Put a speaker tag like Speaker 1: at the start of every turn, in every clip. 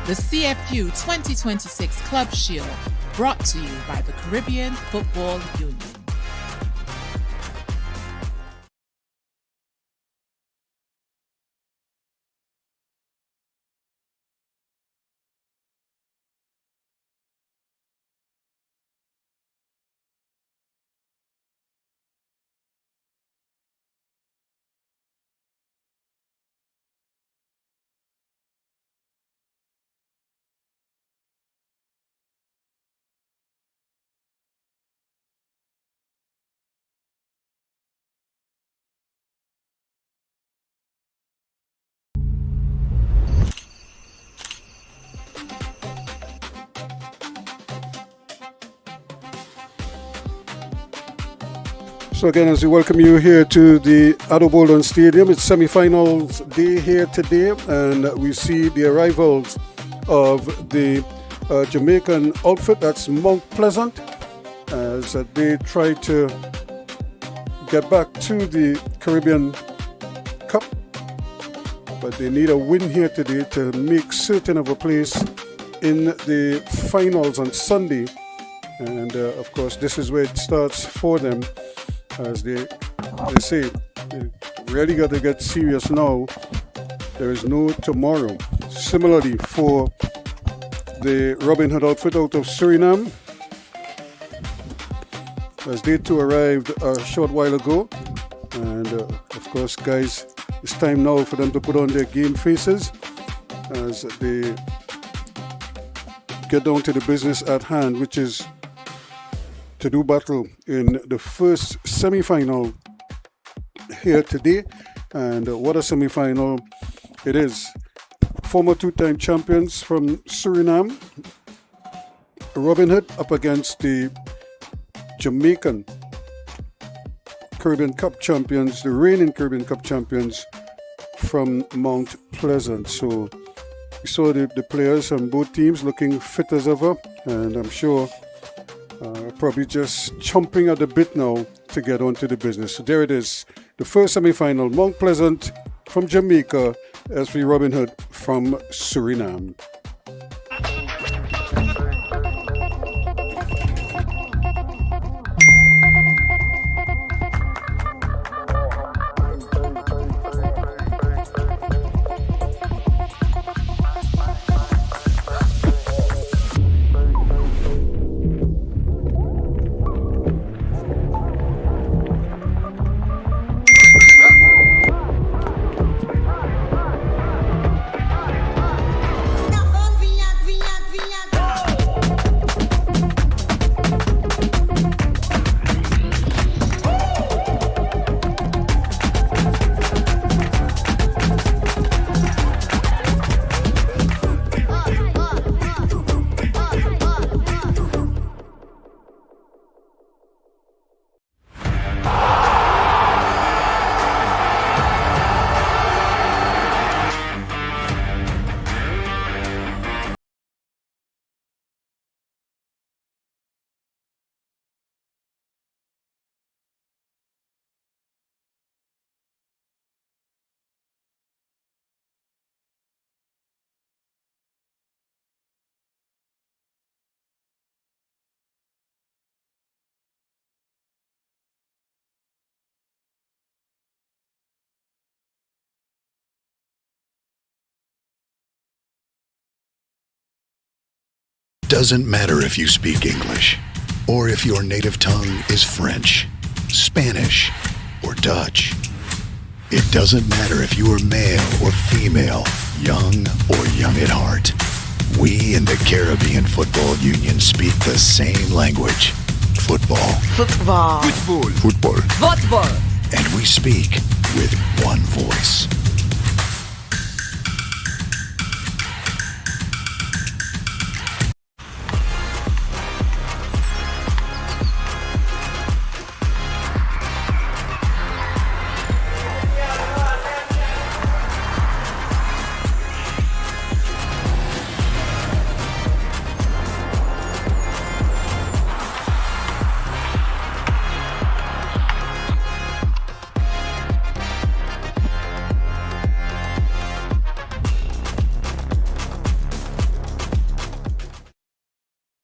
Speaker 1: the CFU 2026 Club Shield, brought to you by the Caribbean Football Union.
Speaker 2: So again, as we welcome you here to the Addo Bolden Stadium, it's semi-finals day here today, and we see the arrivals of the Jamaican outfit, that's Mount Pleasant, as they try to get back to the Caribbean Cup, but they need a win here today to make certain of a place in the finals on Sunday, and of course this is where it starts for them. As they say, they really got to get serious now. There is no tomorrow. Similarly, for the Robinhood outfit out of Suriname, as they too arrived a short while ago. And of course, guys, it's time now for them to put on their game faces as they get down to the business at hand, which is to do battle in the first semi-final here today. And what a semi-final it is. Former two-time champions from Suriname, Robinhood, up against the Jamaican Caribbean Cup champions, the reigning Caribbean Cup champions from Mount Pleasant. So we saw the players on both teams looking fit as ever, and I'm sure probably just chomping at the bit now to get on to the business. So there it is, the first semi-final, Mount Pleasant from Jamaica, S.V Robinhood from Suriname.
Speaker 3: Doesn't matter if you speak English or if your native tongue is French, Spanish, or Dutch. It doesn't matter if you are male or female, young or young at heart. We in the Caribbean Football Union speak the same language. Football.
Speaker 4: Football.
Speaker 3: Football. Football.
Speaker 4: Football.
Speaker 3: And we speak with one voice.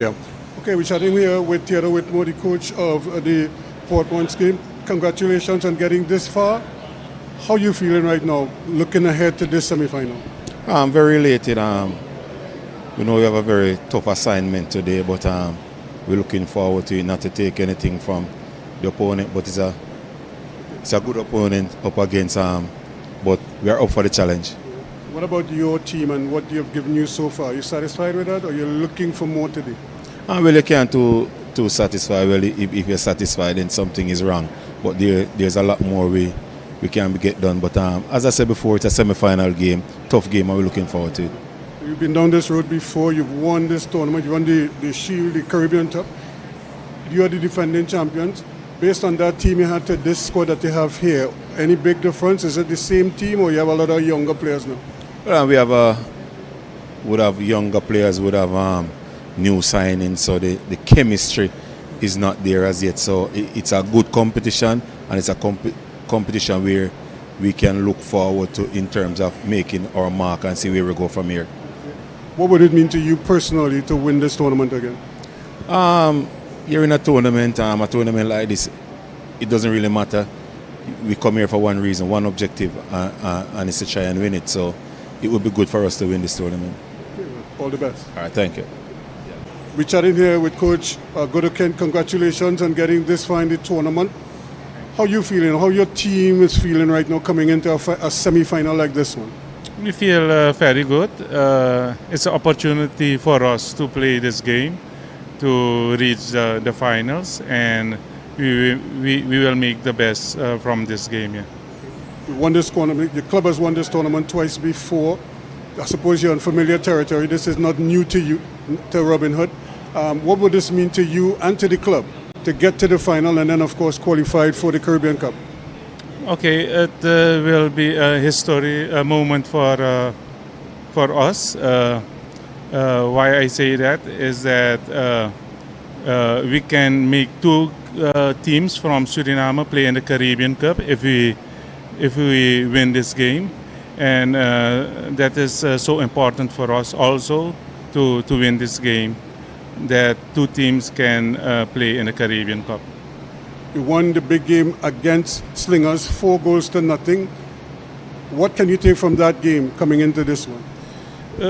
Speaker 2: Yeah. Okay, we're chatting here with Theodore Whitmore, the coach of the Portmont game. Congratulations on getting this far. How are you feeling right now, looking ahead to this semi-final?
Speaker 4: I'm very elated. We know we have a very tough assignment today, but we're looking forward to it, not to take anything from the opponent, but it's a good opponent up against, but we are up for the challenge.
Speaker 2: What about your team and what they have given you so far? Are you satisfied with that, or you're looking for more today?
Speaker 4: I really can't too satisfied. Well, if you're satisfied, then something is wrong. But there's a lot more we can get done. But as I said before, it's a semi-final game, tough game, and we're looking forward to it.
Speaker 2: You've been down this road before. You've won this tournament. You won the Shield, the Caribbean Cup. You are the defending champions. Based on that team you had to this squad that you have here, any big difference? Is it the same team, or you have a lot of younger players now?
Speaker 4: Well, would have younger players, would have new signings, so the chemistry is not there as yet. So it's a good competition, and it's a competition where we can look forward to in terms of making our mark and see where we go from here.
Speaker 2: What would it mean to you personally to win this tournament again?
Speaker 4: You're in a tournament like this, it doesn't really matter. We come here for one reason, one objective, and it's to try and win it. So it would be good for us to win this tournament.
Speaker 2: All the best.
Speaker 4: All right, thank you.
Speaker 2: We're chatting here with Coach Godoken. Congratulations on getting this far in the tournament. How are you feeling? How your team is feeling right now coming into a semi-final like this one?
Speaker 5: We feel very good. It's an opportunity for us to play this game, to reach the finals, and we will make the best from this game. Yeah.
Speaker 2: You won this tournament. Your club has won this tournament twice before. I suppose you're on familiar territory. This is not new to you, to Robinhood. What would this mean to you and to the club to get to the final and then, of course, qualified for the Caribbean Cup?
Speaker 5: Okay, it will be a history moment for us. Why I say that is that we can make two teams from Suriname play in the Caribbean Cup if we win this game, and that is so important for us also to win this game, that two teams can play in the Caribbean Cup.
Speaker 2: You won the big game against Slingers, 4-0. What can you take from that game coming into this one?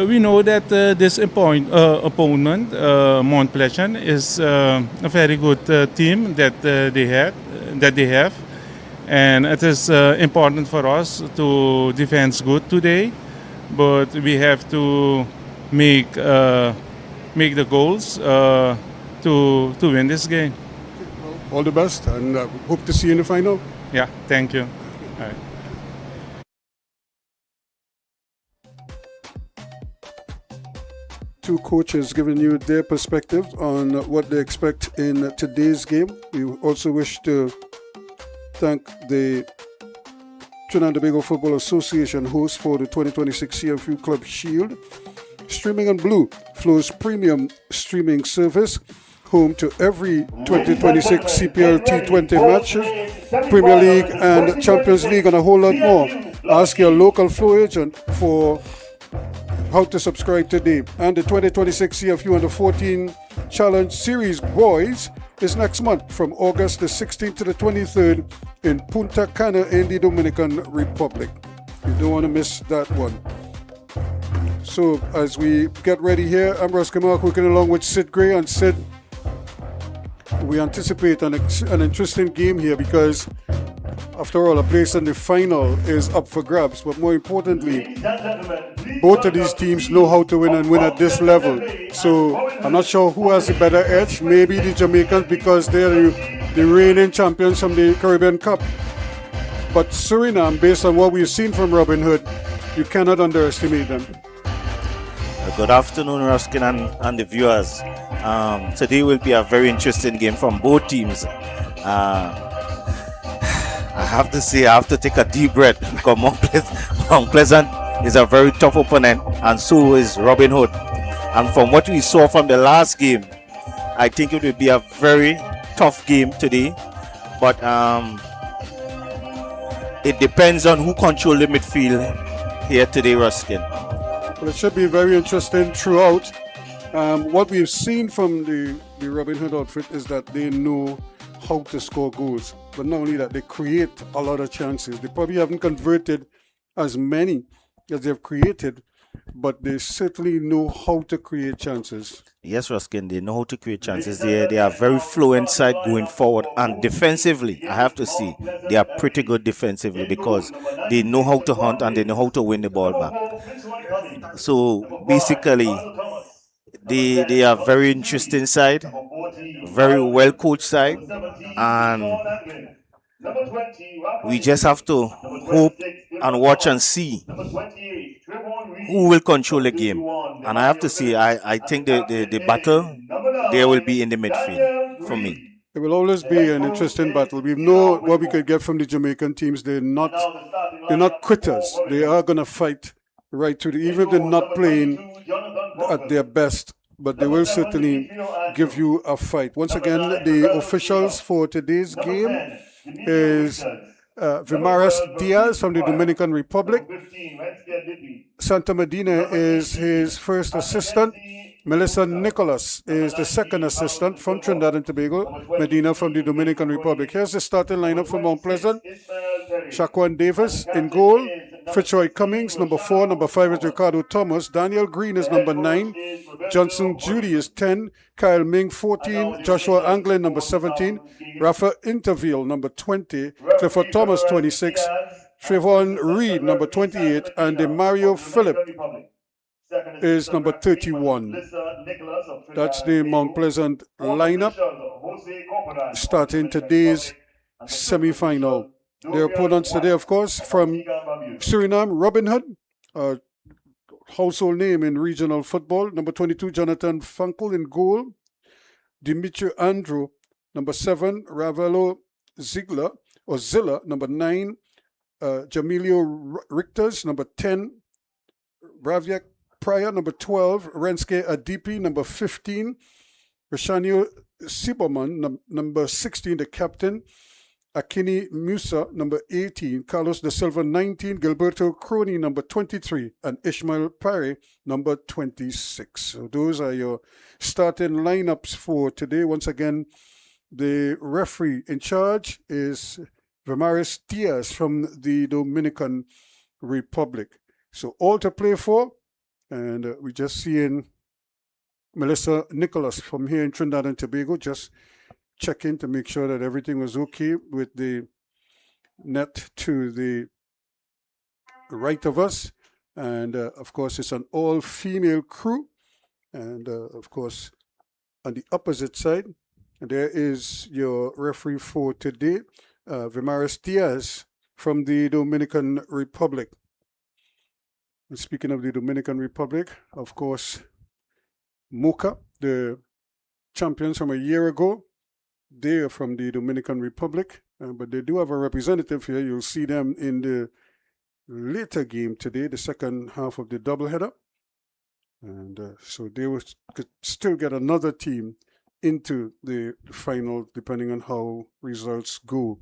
Speaker 5: We know that this opponent, Mont Pleasant, is a very good team that they have, and it is important for us to defend good today, but we have to make the goals to win this game.
Speaker 2: All the best, and hope to see you in the final.
Speaker 5: Yeah, thank you. All right.
Speaker 2: Two coaches giving you their perspective on what they expect in today's game. We also wish to thank the Trinidad and Tobago Football Association host for the 2026 CFU Club Shield. Streaming on Blue, Flow's premium streaming service, home to every 2026 CPL T20 matches, Premier League and Champions League, and a whole lot more. Ask your local Flow agent for how to subscribe today. And the 2026 CFU Under 14 Challenge Series Boys is next month from August the 16th to the 23rd in Punta Cana in the Dominican Republic. You don't want to miss that one. So as we get ready here, I'm Russ Kamark working along with Sid Gray. And Sid, we anticipate an interesting game here because, after all, a place in the final is up for grabs. But more importantly, both of these teams know how to win and win at this level. So I'm not sure who has the better edge. Maybe the Jamaicans because they're the reigning champions from the Caribbean Cup. But Suriname, based on what we've seen from Robinhood, you cannot underestimate them.
Speaker 6: Good afternoon, Ruskin and the viewers. Today will be a very interesting game from both teams. I have to say, I have to take a deep breath because Mount Pleasant is a very tough opponent, and so is Robinhood. And from what we saw from the last game, I think it will be a very tough game today. But it depends on who controls the midfield here today, Ruskin.
Speaker 2: Well, it should be very interesting throughout. What we've seen from the Robin Hood outfit is that they know how to score goals. But not only that, they create a lot of chances. They probably haven't converted as many as they've created, but they certainly know how to create chances.
Speaker 6: Yes, Ruskin, they know how to create chances. They are very fluent side going forward. And defensively, I have to say, they are pretty good defensively because they know how to hunt and they know how to win the ball back. So basically, they are very interesting side, very well coached side, and we just have to hope and watch and see who will control the game. And I have to say, I think the battle there will be in the midfield for me.
Speaker 2: It will always be an interesting battle. We know what we could get from the Jamaican teams. They're not quitters. They are going to fight right to even if they're not playing at their best, but they will certainly give you a fight. Once again, the officials for today's game is Vimaras Diaz from the Dominican Republic. Santa Medina is his first assistant. Melissa Nicholas is the second assistant from Trinidad and Tobago. Medina from the Dominican Republic. Here's the starting lineup for Mount Pleasant. Shaquan Davis in goal. Fitzroy Cummings, number 4. Number 5 is Ricardo Thomas. Daniel Green is number 9. Johnson Judy is 10. Kyle Ming, 14. Joshua Anglin, number 17. Rafa Interville, number 20. Clifford Thomas, 26. Trayvon Reed, number 28. And Mario Phillip is number 31. That's the Mount Pleasant lineup starting today's semi-final. Their opponents today, of course, from Suriname, Robinhood, a household name in regional football. Number 22, Jonathan Funkel in goal. Dimitri Andrew, number 7, Ravelo Zilla. Number 9, Jamilio Richters, number 10, Raviak Pryor, number 12, Renske Adipi, number 15, Rashanio Siberman, number 16, the captain, Akini Musa, number 18, Carlos De Silva, 19, Gilberto Crony, number 23, and Ishmael Pare, number 26. So those are your starting lineups for today. Once again, the referee in charge is Vimaras Diaz from the Dominican Republic. So all to play for, and we're just seeing Melissa Nicholas from here in Trinidad and Tobago just check in to make sure that everything was okay with the net to the right of us. And of course, it's an all-female crew. And of course, on the opposite side, there is your referee for today, Vimaras Diaz from the Dominican Republic. And speaking of the Dominican Republic, of course, Mocha, the champions from a year ago, they're from the Dominican Republic, but they do have a representative here. You'll see them in the later game today, the second half of the doubleheader. And so they could still get another team into the final, depending on how results go.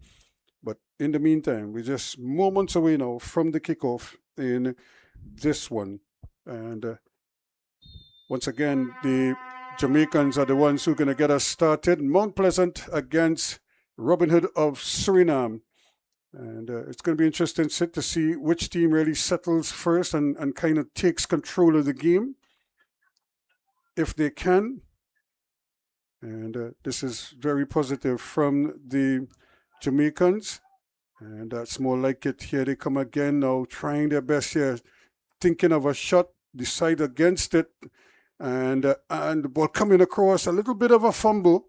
Speaker 2: But in the meantime, we're just moments away now from the kickoff in this one. And once again, the Jamaicans are the ones who are going to get us started. Mount Pleasant against Robinhood of Suriname. And it's going to be interesting to see which team really settles first and kind of takes control of the game, if they can. And this is very positive from the Jamaicans. And that's more like it. Here they come again now, trying their best here, thinking of a shot, decide against it. And the ball coming across, a little bit of a fumble.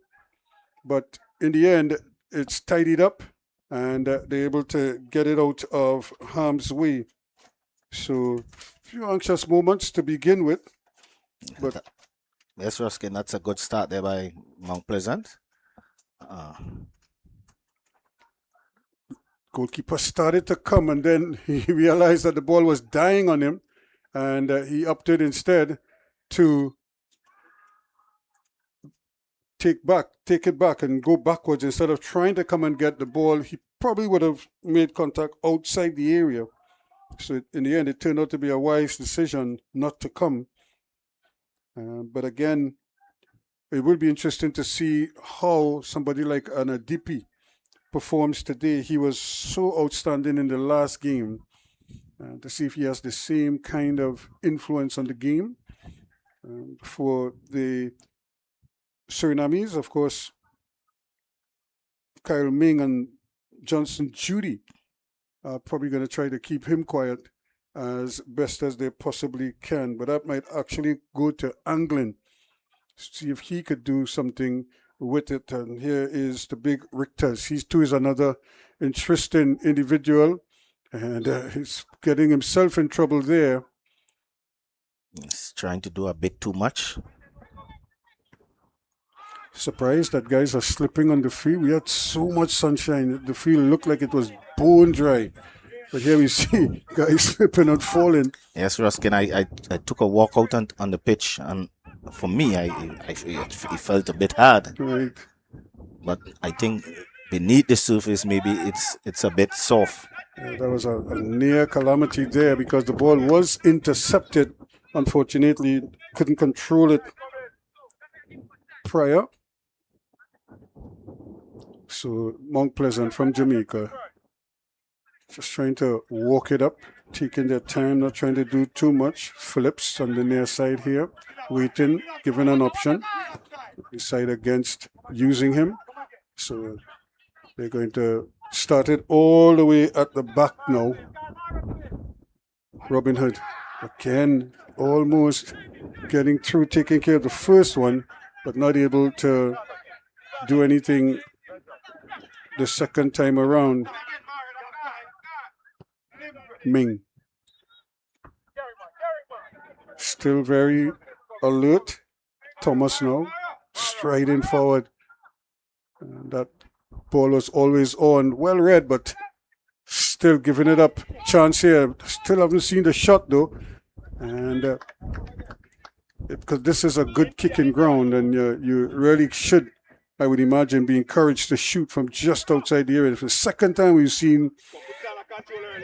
Speaker 2: But in the end, it's tidied up. And they're able to get it out of harm's way. So, a few anxious moments to begin with. But
Speaker 6: yes, Ruskin, that's a good start there by Mount Pleasant.
Speaker 2: Goalkeeper started to come, and then he realized that the ball was dying on him, and he opted instead to take it back and go backwards instead of trying to come and get the ball. He probably would have made contact outside the area. So in the end, it turned out to be a wise decision not to come. But again, it will be interesting to see how somebody like Anadipi performs today. He was so outstanding in the last game. To see if he has the same kind of influence on the game. For the Surinamese, of course, Kyle Ming and Johnson Judy are probably going to try to keep him quiet as best as they possibly can. But that might actually go to Anglin, see if he could do something with it. And here is the big Richters. He too is another interesting individual, and he's getting himself in trouble there.
Speaker 6: He's trying to do a bit too much.
Speaker 2: Surprised that guys are slipping on the field. We had so much sunshine. The field looked like it was bone dry. But here we see guys slipping and falling.
Speaker 6: Yes, Ruskin, I took a walk out on the pitch, and for me, it felt a bit hard.
Speaker 2: Right.
Speaker 6: But I think beneath the surface, maybe it's a bit soft.
Speaker 2: Yeah, that was a near calamity there because the ball was intercepted. Unfortunately, couldn't control it prior. So Mount Pleasant from Jamaica just trying to walk it up, taking their time, not trying to do too much. Phillips on the near side here, waiting, given an option. Decide against using him. So they're going to start it all the way at the back now. Robinhood again, almost getting through, taking care of the first one, but not able to do anything the second time around. Ming. Still very alert. Thomas now striding forward. And that ball was always on. Well read, but still giving it up. Chance here. Still haven't seen the shot though. And because this is a good kicking ground, and you really should, I would imagine, be encouraged to shoot from just outside the area. It's the second time we've seen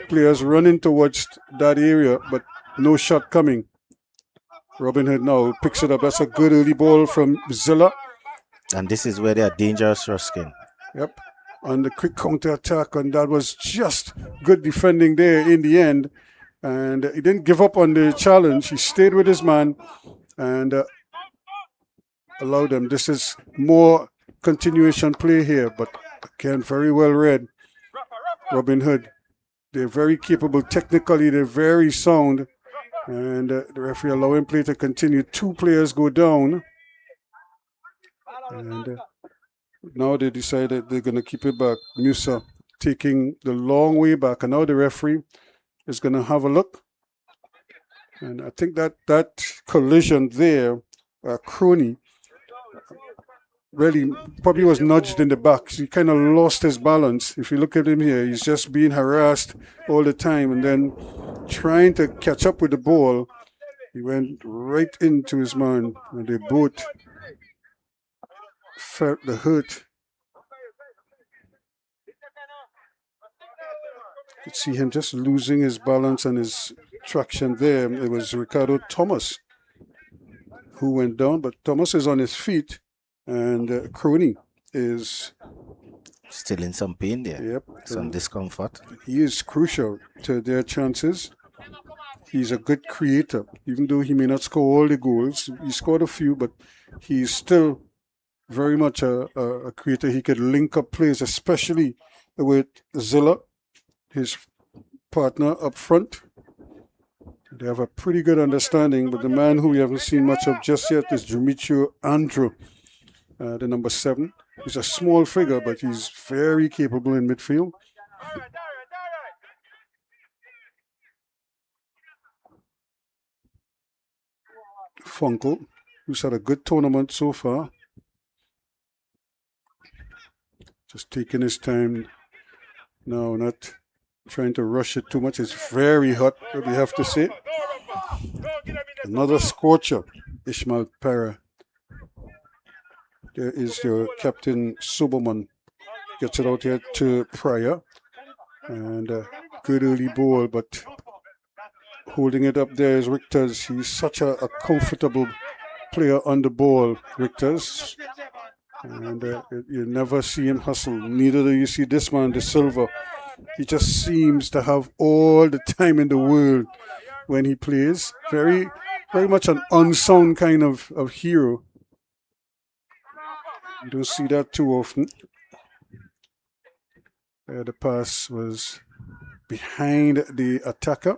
Speaker 2: players running towards that area, but no shot coming. Robinhood now picks it up. That's a good early ball from Zilla.
Speaker 6: And this is where they are dangerous, Ruskin.
Speaker 2: Yep. On the quick counter attack, and that was just good defending there in the end. And he didn't give up on the challenge. He stayed with his man and allowed them. This is more continuation play here, but again, very well read. Robinhood. They're very capable technically. They're very sound. And the referee allowing play to continue. Two players go down. And now they decided they're going to keep it back. Musa taking the long way back. And now the referee is going to have a look. And I think that collision there, Crony, really probably was nudged in the back. So he kind of lost his balance. If you look at him here, he's just being harassed all the time. And then trying to catch up with the ball, he went right into his man. And they both felt the hurt. You could see him just losing his balance and his traction there. It was Ricardo Thomas who went down, but Thomas is on his feet, and Crony is
Speaker 6: still in some pain there.
Speaker 2: Yep.
Speaker 6: Some discomfort.
Speaker 2: He is crucial to their chances. He's a good creator, even though he may not score all the goals. He scored a few, but he's still very much a creator. He could link up plays, especially with Zilla, his partner up front. They have a pretty good understanding, but the man who we haven't seen much of just yet is Demetrio Andrew, the number 7. He's a small figure, but he's very capable in midfield. Funkel, who's had a good tournament so far. Just taking his time now, not trying to rush it too much. It's very hot, we have to say. Another scorcher, Ishmael Para. There is your captain Suberman. Gets it out here to Pryor. And good early ball, but holding it up there is Richter's. He's such a comfortable player on the ball, Victors. And you never see him hustle. Neither do you see this man, De Silva. He just seems to have all the time in the world when he plays. Very, very much an unsung kind of hero. You don't see that too often. The pass was behind the attacker.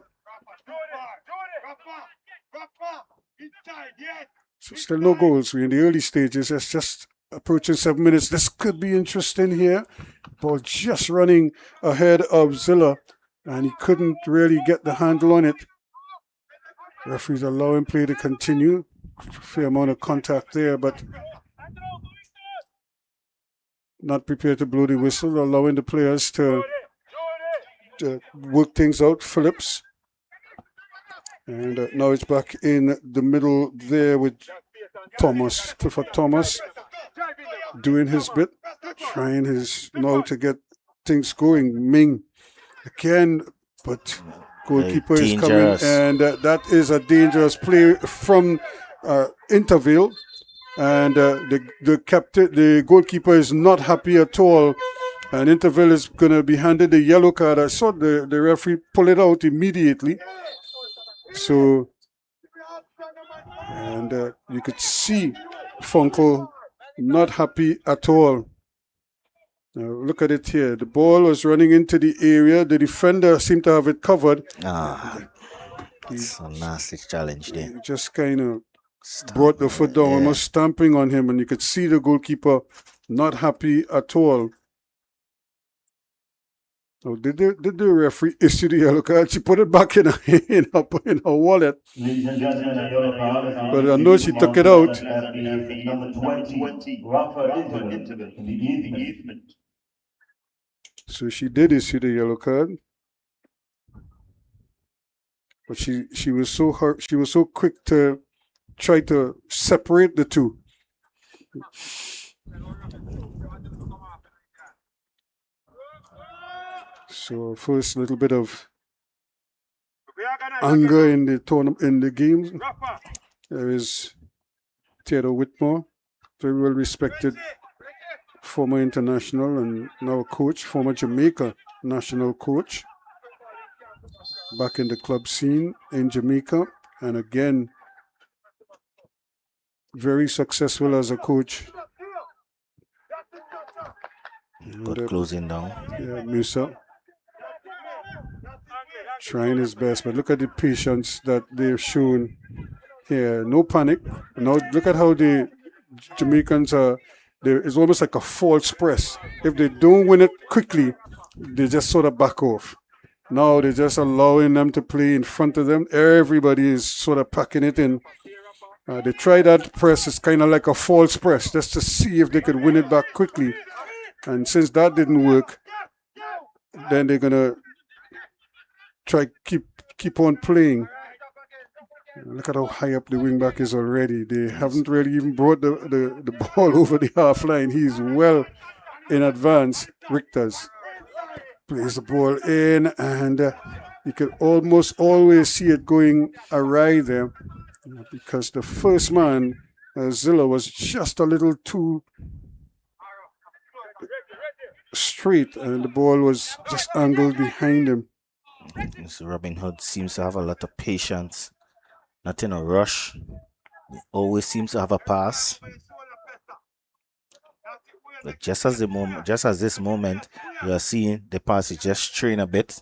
Speaker 2: So still no goals. We're in the early stages. It's just approaching 7 minutes. This could be interesting here. Ball just running ahead of Zilla, and he couldn't really get the handle on it. Referees allowing play to continue. Fair amount of contact there, but not prepared to blow the whistle, allowing the players to work things out. Phillips. And now it's back in the middle there with Thomas. Clifford Thomas doing his bit, trying his now to get things going. Ming again, but goalkeeper is coming, and that is a dangerous play from Intervale. And the goalkeeper is not happy at all. And Intervale is going to be handed the yellow card. I saw the referee pull it out immediately. So, and you could see Funkel not happy at all. Now look at it here. The ball was running into the area. The defender seemed to have it covered.
Speaker 6: It's a nasty challenge there.
Speaker 2: He just kind of brought the foot down, almost stamping on him, and you could see the goalkeeper not happy at all. Oh, did the referee issue the yellow card? She put it back in her wallet. But I know she took it out. So she did issue the yellow card. But she was so hurt. She was so quick to try to separate the two. So first, little bit of anger in the tournament, in the games. There is Theodore Whitmore, very well respected former international and now coach, former Jamaica national coach, back in the club scene in Jamaica, and again very successful as a coach.
Speaker 6: Good closing down.
Speaker 2: Yeah, Musa trying his best, but look at the patience that they've shown here. No panic. Now look at how the Jamaicans are. It's almost like a false press. If they don't win it quickly, they just sort of back off. Now they're just allowing them to play in front of them. Everybody is sort of packing it in. They tried that press. It's kind of like a false press, just to see if they could win it back quickly. And since that didn't work, then they're gonna try keep on playing. Look at how high up the wingback is already. They haven't really even brought the ball over the half line. He's well in advance. Richters plays the ball in, and you can almost always see it going awry there, because the first man, Zilla, was just a little too straight, and the ball was just angled behind him.
Speaker 6: Mr. Robinhood seems to have a lot of patience, not in a rush. He always seems to have a pass. But just as this moment, you are seeing the pass is just straying a bit.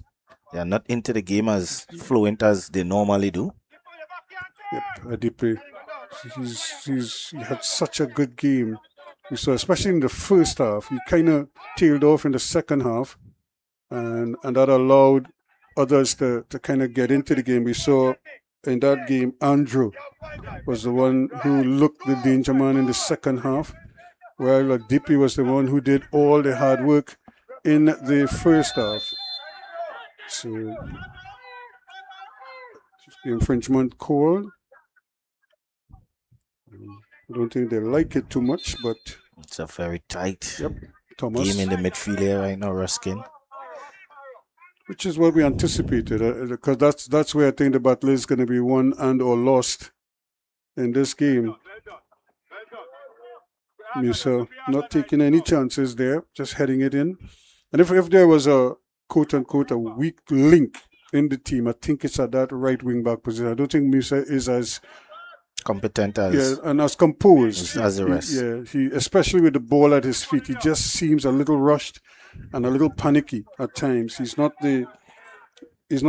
Speaker 6: They are not into the game as fluent as they normally do.
Speaker 2: Yep, Adipe. He had such a good game. We saw, especially in the first half, he kind of tailed off in the second half, and that allowed others to kind of get into the game. We saw in that game, Andrew was the one who looked the danger man in the second half, while Adipe was the one who did all the hard work in the first half. So, the infringement call. I don't think they like it too much, but
Speaker 6: it's a very tight
Speaker 2: Thomas
Speaker 6: game in the midfield here right now, Ruskin.
Speaker 2: Which is what we anticipated, because that's where I think the battle is going to be won and or lost in this game. Musa not taking any chances there, just heading it in. And if there was a quote-unquote a weak link in the team, I think it's at that right wing-back position. I don't think Musa is as
Speaker 6: competent as
Speaker 2: and as composed
Speaker 6: as the rest.
Speaker 2: He especially with the ball at his feet, he just seems a little rushed and a little panicky at times. He's not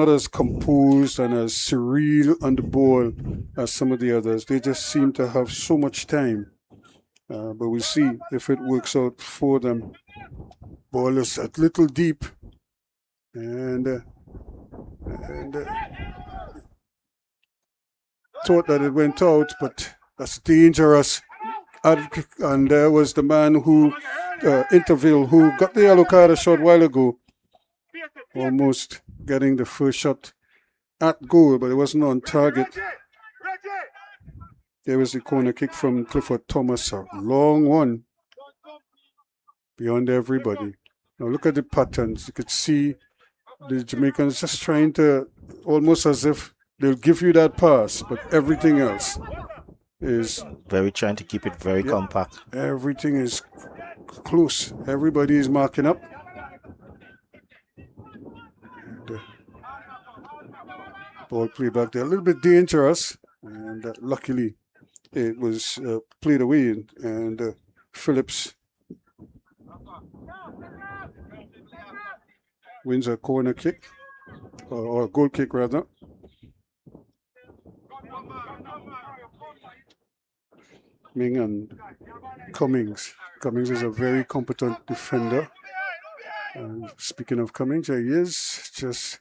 Speaker 2: as composed and as surreal on the ball as some of the others. They just seem to have so much time. But we'll see if it works out for them. Ball is a little deep, and thought that it went out, but that's dangerous. And there was the man who intervened, who got the yellow card a short while ago, almost getting the first shot at goal, but it wasn't on target. There was the corner kick from Clifford Thomas, a long one beyond everybody. Now look at the patterns. You could see the Jamaicans just trying to, almost as if they'll give you that pass, but everything else is
Speaker 6: very trying to keep it very compact.
Speaker 2: Everything is close. Everybody is marking up. And, ball play back there, a little bit dangerous, and luckily it was played away, and Phillips wins a corner kick, or a goal kick rather. Ming and Cummings. Cummings is a very competent defender. And speaking of Cummings, he is just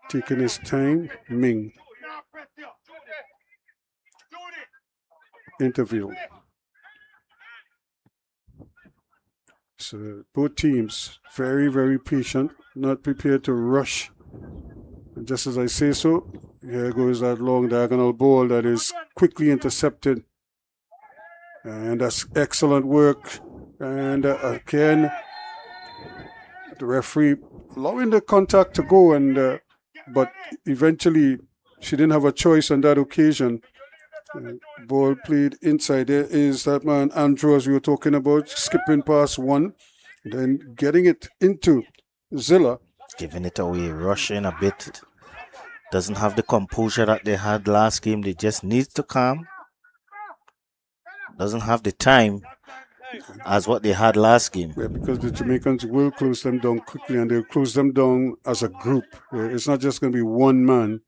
Speaker 2: taking his time. Ming. Interview. So both teams very, very patient, not prepared to rush. And just as I say so, here goes that long diagonal ball that is quickly intercepted. And that's excellent work. And again, the referee allowing the contact to go, and but eventually she didn't have a choice on that occasion. Ball played inside. There is that man Andrew, as we were talking about, skipping past one, then getting it into Zilla.
Speaker 6: Giving it away, rushing a bit. Doesn't have the composure that they had last game. They just need to calm. Doesn't have the time as what they had last game.
Speaker 2: Yeah, because the Jamaicans will close them down quickly, and they'll close them down as a group. It's not just going to be one man.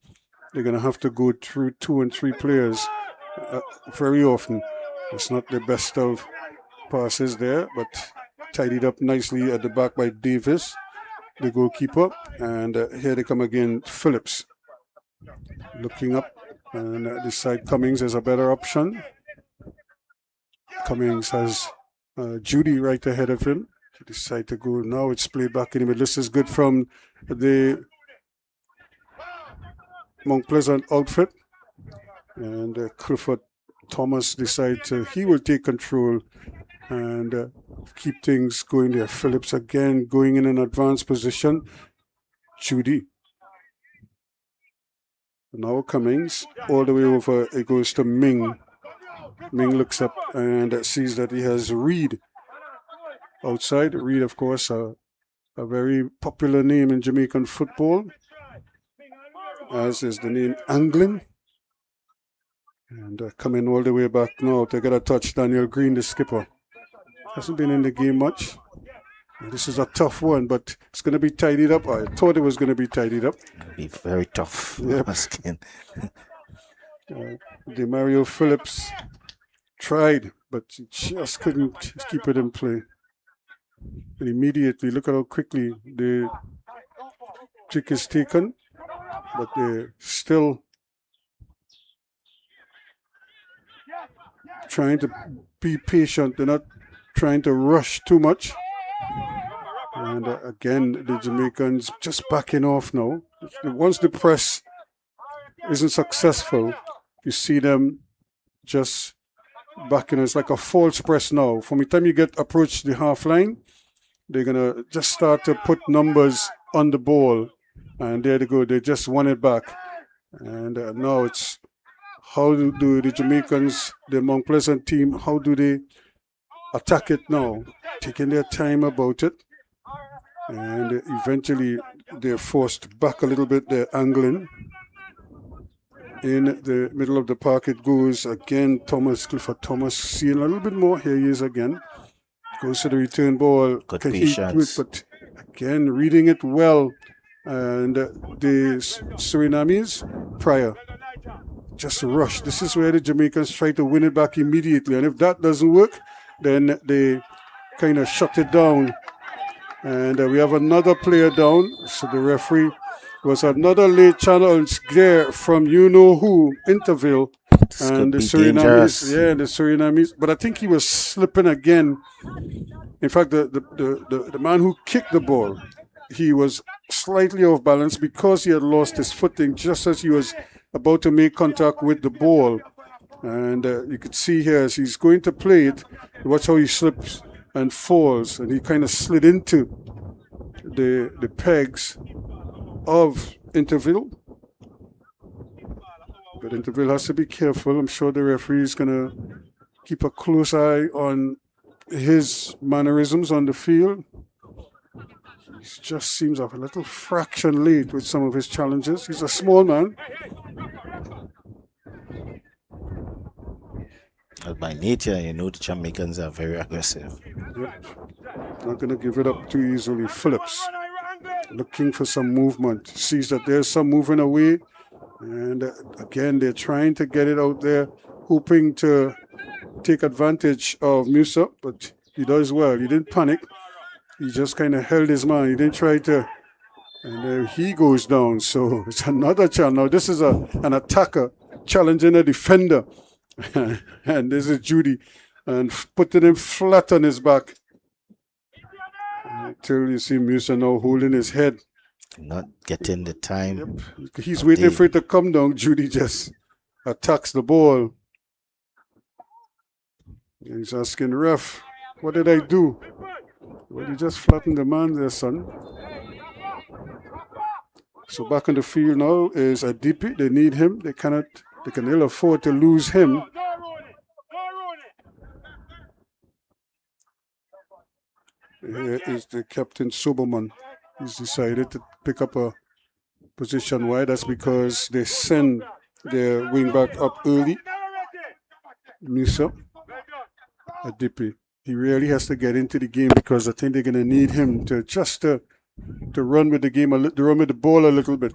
Speaker 2: They're going to have to go through 2 and 3 players very often. It's not the best of passes there, but tidied up nicely at the back by Davis, the goalkeeper. And here they come again, Phillips. Looking up, and this side Cummings is a better option. Cummings has Judy right ahead of him. He decides to go now. It's played back in the middle. This is good from the Mount Pleasant outfit. And Clifford Thomas decides he will take control and keep things going there. Phillips again going in an advanced position. Judy. Now Cummings, all the way over, it goes to Ming. Ming looks up and sees that he has Reed outside. Reed, of course, a very popular name in Jamaican football, as is the name Anglin. And coming all the way back now to get a touch, Daniel Green, the skipper. Hasn't been in the game much. This is a tough one, but it's going to be tidied up. I thought it was going to be tidied up.
Speaker 6: It'll be very tough.
Speaker 2: Yep. Mario Phillips tried, but he just couldn't keep it in play. And immediately, look at how quickly the trick is taken, but they're still trying to be patient. They're not trying to rush too much. And again, the Jamaicans just backing off now. Once the press isn't successful, you see them just backing. It's like a false press now. From the time you get approached the half line, they're going to just start to put numbers on the ball. And there they go. They just won it back. And now it's How do the Jamaicans, the Mount Pleasant team, how do they attack it now? Taking their time about it. And eventually they're forced back a little bit. They're angling. In the middle of the park it goes again. Clifford Thomas seeing a little bit more. Here he is again. Goes to the return ball.
Speaker 6: Good
Speaker 2: Can he
Speaker 6: patience.
Speaker 2: do it? But again, reading it well. And the Surinamis, prior, just rush. This is where the Jamaicans try to win it back immediately. And if that doesn't work, then they kind of shut it down. And we have another player down. So the referee was another late challenge there from you-know-who, Interville.
Speaker 6: This
Speaker 2: And
Speaker 6: could
Speaker 2: the
Speaker 6: be dangerous.
Speaker 2: Surinamese, yeah, the Surinamese. But I think he was slipping again. In fact, the man who kicked the ball, he was slightly off balance because he had lost his footing just as he was about to make contact with the ball. And you could see here as he's going to play it, watch how he slips and falls. And he kind of slid into the pegs of Interville. But Interville has to be careful. I'm sure the referee is going to keep a close eye on his mannerisms on the field. He just seems a little fraction late with some of his challenges. He's a small man.
Speaker 6: By nature, you know, the Jamaicans are very aggressive.
Speaker 2: Yep. Not going to give it up too easily. Phillips looking for some movement. Sees that there's some moving away. And again, they're trying to get it out there, hoping to take advantage of Musa, but he does well. He didn't panic. He just kind of held his man. He didn't try to, and there he goes down. So it's another challenge. Now this is an attacker challenging a defender. And this is Judy, and putting him flat on his back. Until you see Musa now holding his head.
Speaker 6: Not getting the time.
Speaker 2: Yep. He's waiting for it to come down. Judy just attacks the ball. He's asking ref, what did I do? Well, you just flattened the man there, son. So back on the field now is Adipi. They need him. They can ill afford to lose him. Here is the captain Soberman. He's decided to pick up a position wide. That's because they send their wingback up early. Musa Adipi. He really has to get into the game because I think they're going to need him to run with the game, to run with the ball a little bit.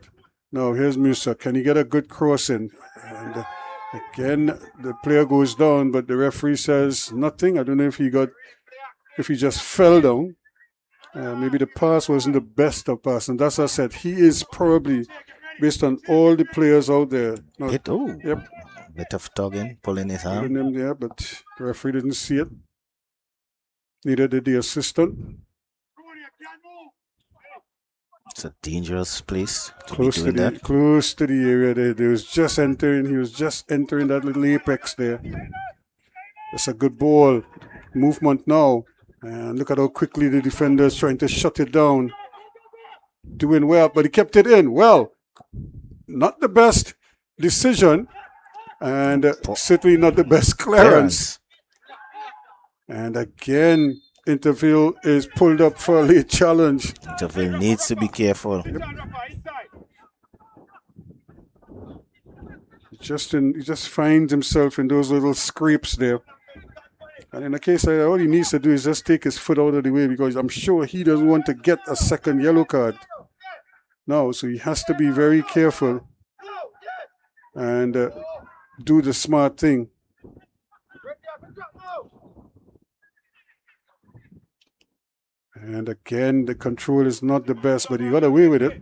Speaker 2: Now here's Musa. Can he get a good cross in? And again, the player goes down, but the referee says nothing. I don't know if he just fell down. Maybe the pass wasn't the best of pass. And that's what I said. He is probably, based on all the players out there. Now, yep.
Speaker 6: Bit of tugging, pulling his arm.
Speaker 2: Him there, but the referee didn't see it. Neither did the assistant.
Speaker 6: It's a dangerous place to
Speaker 2: Close
Speaker 6: be doing that.
Speaker 2: Close to the area there. He was just entering that little apex there. That's a good ball. Movement now. And look at how quickly the defender is trying to shut it down. Doing well, but he kept it in. Well, not the best decision. And certainly not the best clearance. And again, Interville is pulled up for a late challenge.
Speaker 6: Interville needs to be careful.
Speaker 2: Yep. He just finds himself in those little scrapes there. And in the case of all he needs to do is just take his foot out of the way because I'm sure he doesn't want to get a second yellow card. No, so he has to be very careful and do the smart thing. And again, the control is not the best, but he got away with it.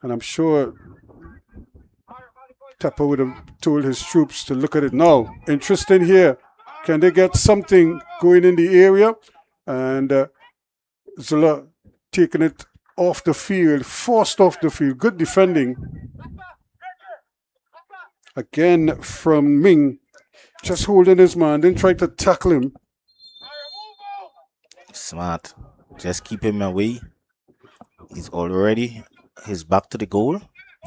Speaker 2: And I'm sure Tepper would have told his troops to look at it now. Interesting here. Can they get something going in the area? And Zola taking it off the field, forced off the field. Good defending. Again from Ming. Just holding his man, then try to tackle him.
Speaker 6: Smart. Just keep him away. He's already his back to the goal.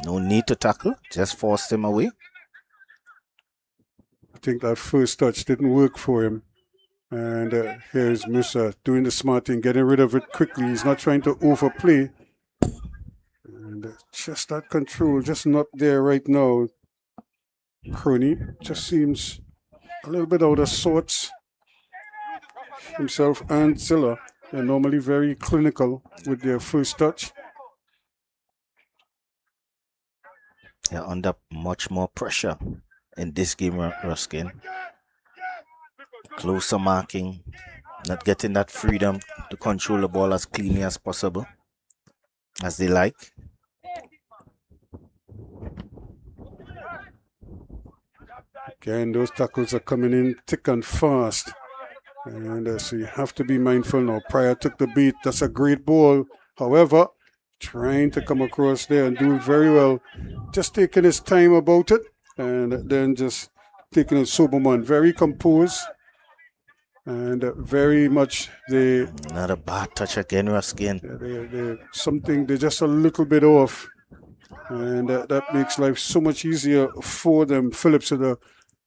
Speaker 6: No need to tackle, just forced him away.
Speaker 2: I think that first touch didn't work for him. And here's Musa doing the smart thing, getting rid of it quickly. He's not trying to overplay. And just that control, just not there right now. Crony just seems a little bit out of sorts. Himself and Zilla, they're normally very clinical with their first touch.
Speaker 6: They're under much more pressure in this game, Ruskin. Closer marking, not getting that freedom to control the ball as cleanly as possible, as they like.
Speaker 2: Again, those tackles are coming in thick and fast. And so you have to be mindful now. Pryor took the beat. That's a great ball. However, trying to come across there and do it very well. Just taking his time about it. And then just taking a sober man. Very composed. And very much
Speaker 6: not a bad touch again, Ruskin.
Speaker 2: They're just a little bit off. And that makes life so much easier for them. Phillips with the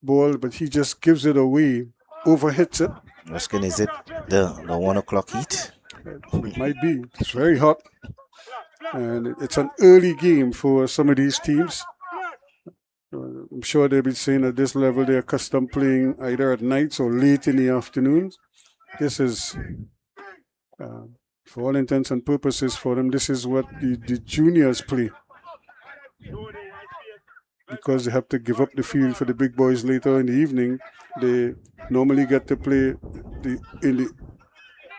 Speaker 2: ball, but he just gives it away. Overhits it.
Speaker 6: Ruskin, is it the 1 o'clock heat?
Speaker 2: It might be. It's very hot. And it's an early game for some of these teams. I'm sure they'll be saying at this level they're accustomed playing either at nights or late in the afternoons. This is, for all intents and purposes for them, this is what the juniors play. Because they have to give up the field for the big boys later in the evening, they normally get to play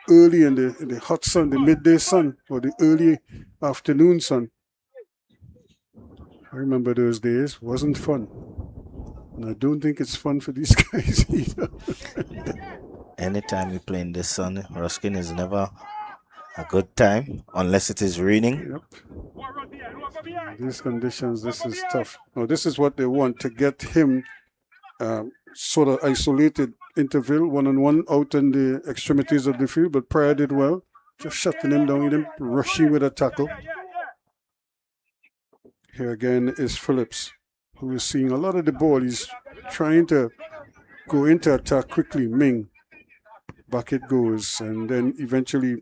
Speaker 2: early in the hot sun, the midday sun, or the early afternoon sun. I remember those days. Wasn't fun. And I don't think it's fun for these guys either.
Speaker 6: Anytime you play in the sun, Ruskin, is never a good time unless it is raining.
Speaker 2: Yep. These conditions, this is tough. Now, this is what they want, to get him sort of isolated interval, one-on-one out in the extremities of the field, but Pryor did well. Just shutting him down, him rushing with a tackle. Here again is Phillips, who is seeing a lot of the ball. He's trying to go into attack quickly. Ming. Back it goes. And then eventually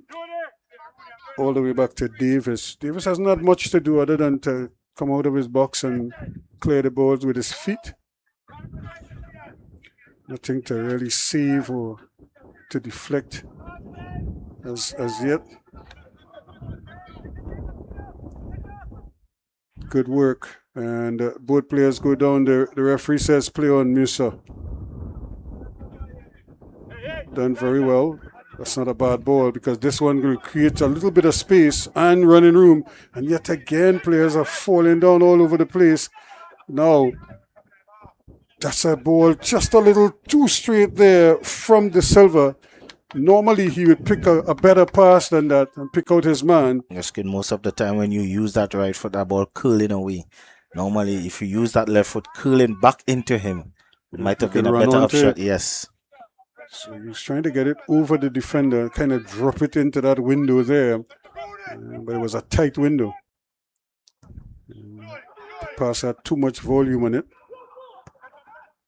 Speaker 2: all the way back to Davis. Davis has not much to do other than to come out of his box and clear the balls with his feet. Nothing to really save or to deflect as yet. Good work. And both players go down. The referee says play on Musa. Done very well. That's not a bad ball because this one will create a little bit of space and running room. And yet again, players are falling down all over the place. Now, that's a ball just a little too straight there from De Silva. Normally, he would pick a better pass than that and pick out his man.
Speaker 6: Ruskin, most of the time when you use that right foot, that ball curling away. Normally, if you use that left foot curling back into him, it might have been a better upshot, yes.
Speaker 2: So he's trying to get it over the defender, kind of drop it into that window there. But it was a tight window. The pass had too much volume on it.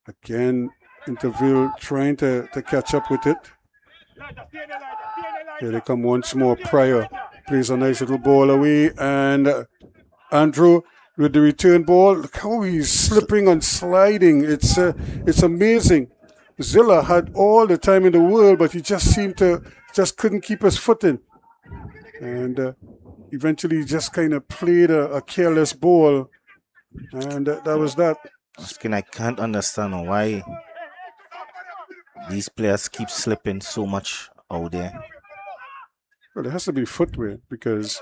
Speaker 2: Again, Interville trying to catch up with it. Here they come once more. Pryor plays a nice little ball away. And Andrew with the return ball. Look how he's slipping and sliding. It's amazing. Zilla had all the time in the world, but he just couldn't keep his footing. And eventually just kind of played a careless ball. And that was that.
Speaker 6: Ruskin, I can't understand why these players keep slipping so much out there.
Speaker 2: Well, there has to be footwear because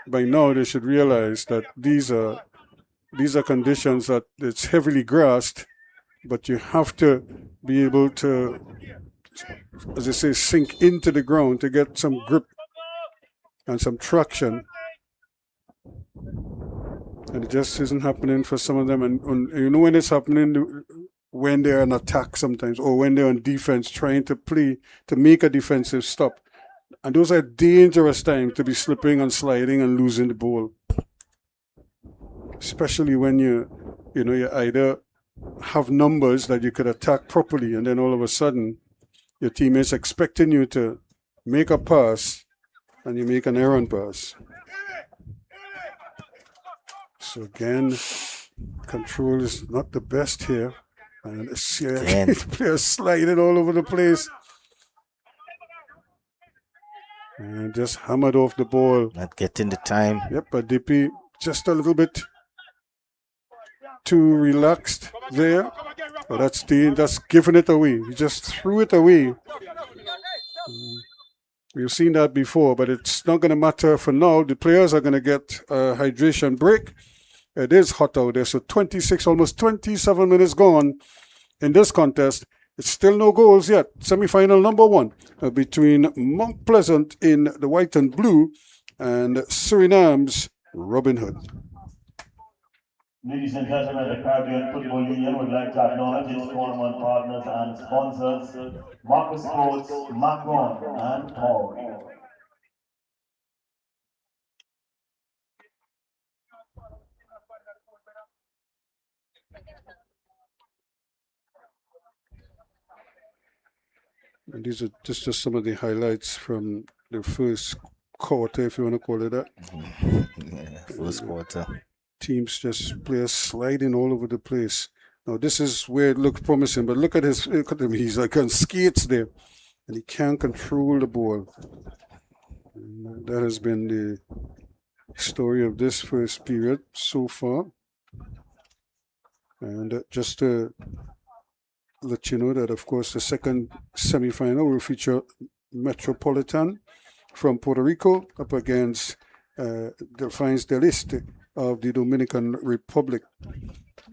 Speaker 2: by now they should realize that these are conditions that it's heavily grassed, but you have to be able to, as I say, sink into the ground to get some grip and some traction. And it just isn't happening for some of them. And you know when it's happening, when they're on attack sometimes, or when they're on defense, trying to play, to make a defensive stop. And those are dangerous times to be slipping and sliding and losing the ball. especially when you either have numbers that you could attack properly, and then all of a sudden your teammates expecting you to make a pass and you make an errant pass. So again, control is not the best here. And players sliding all over the place. And just hammered off the ball.
Speaker 6: Not getting the time.
Speaker 2: Yep, but DP just a little bit too relaxed there. But that's giving it away. He just threw it away. We've seen that before, but it's not going to matter for now. The players are going to get a hydration break. It is hot out there, so 26, almost 27 minutes gone in this contest. It's still no goals yet. Semi-final number 1 between Mount Pleasant in the white and blue and Suriname's Robinhood.
Speaker 7: Ladies and gentlemen, the Caribbean Football Union would like to acknowledge its tournament partners and sponsors, Marcus Sports, Macron, and Paul.
Speaker 2: And these are just some of the highlights from the first quarter, if you want to call it that.
Speaker 6: Yeah, first quarter.
Speaker 2: Teams players sliding all over the place. Now this is where it looks promising, but look at him. He's like on skates there, and he can't control the ball. And that has been the story of this first period so far. And just to let you know that, of course, the second semi-final will feature Metropolitan from Puerto Rico up against Delfines del Este of the Dominican Republic.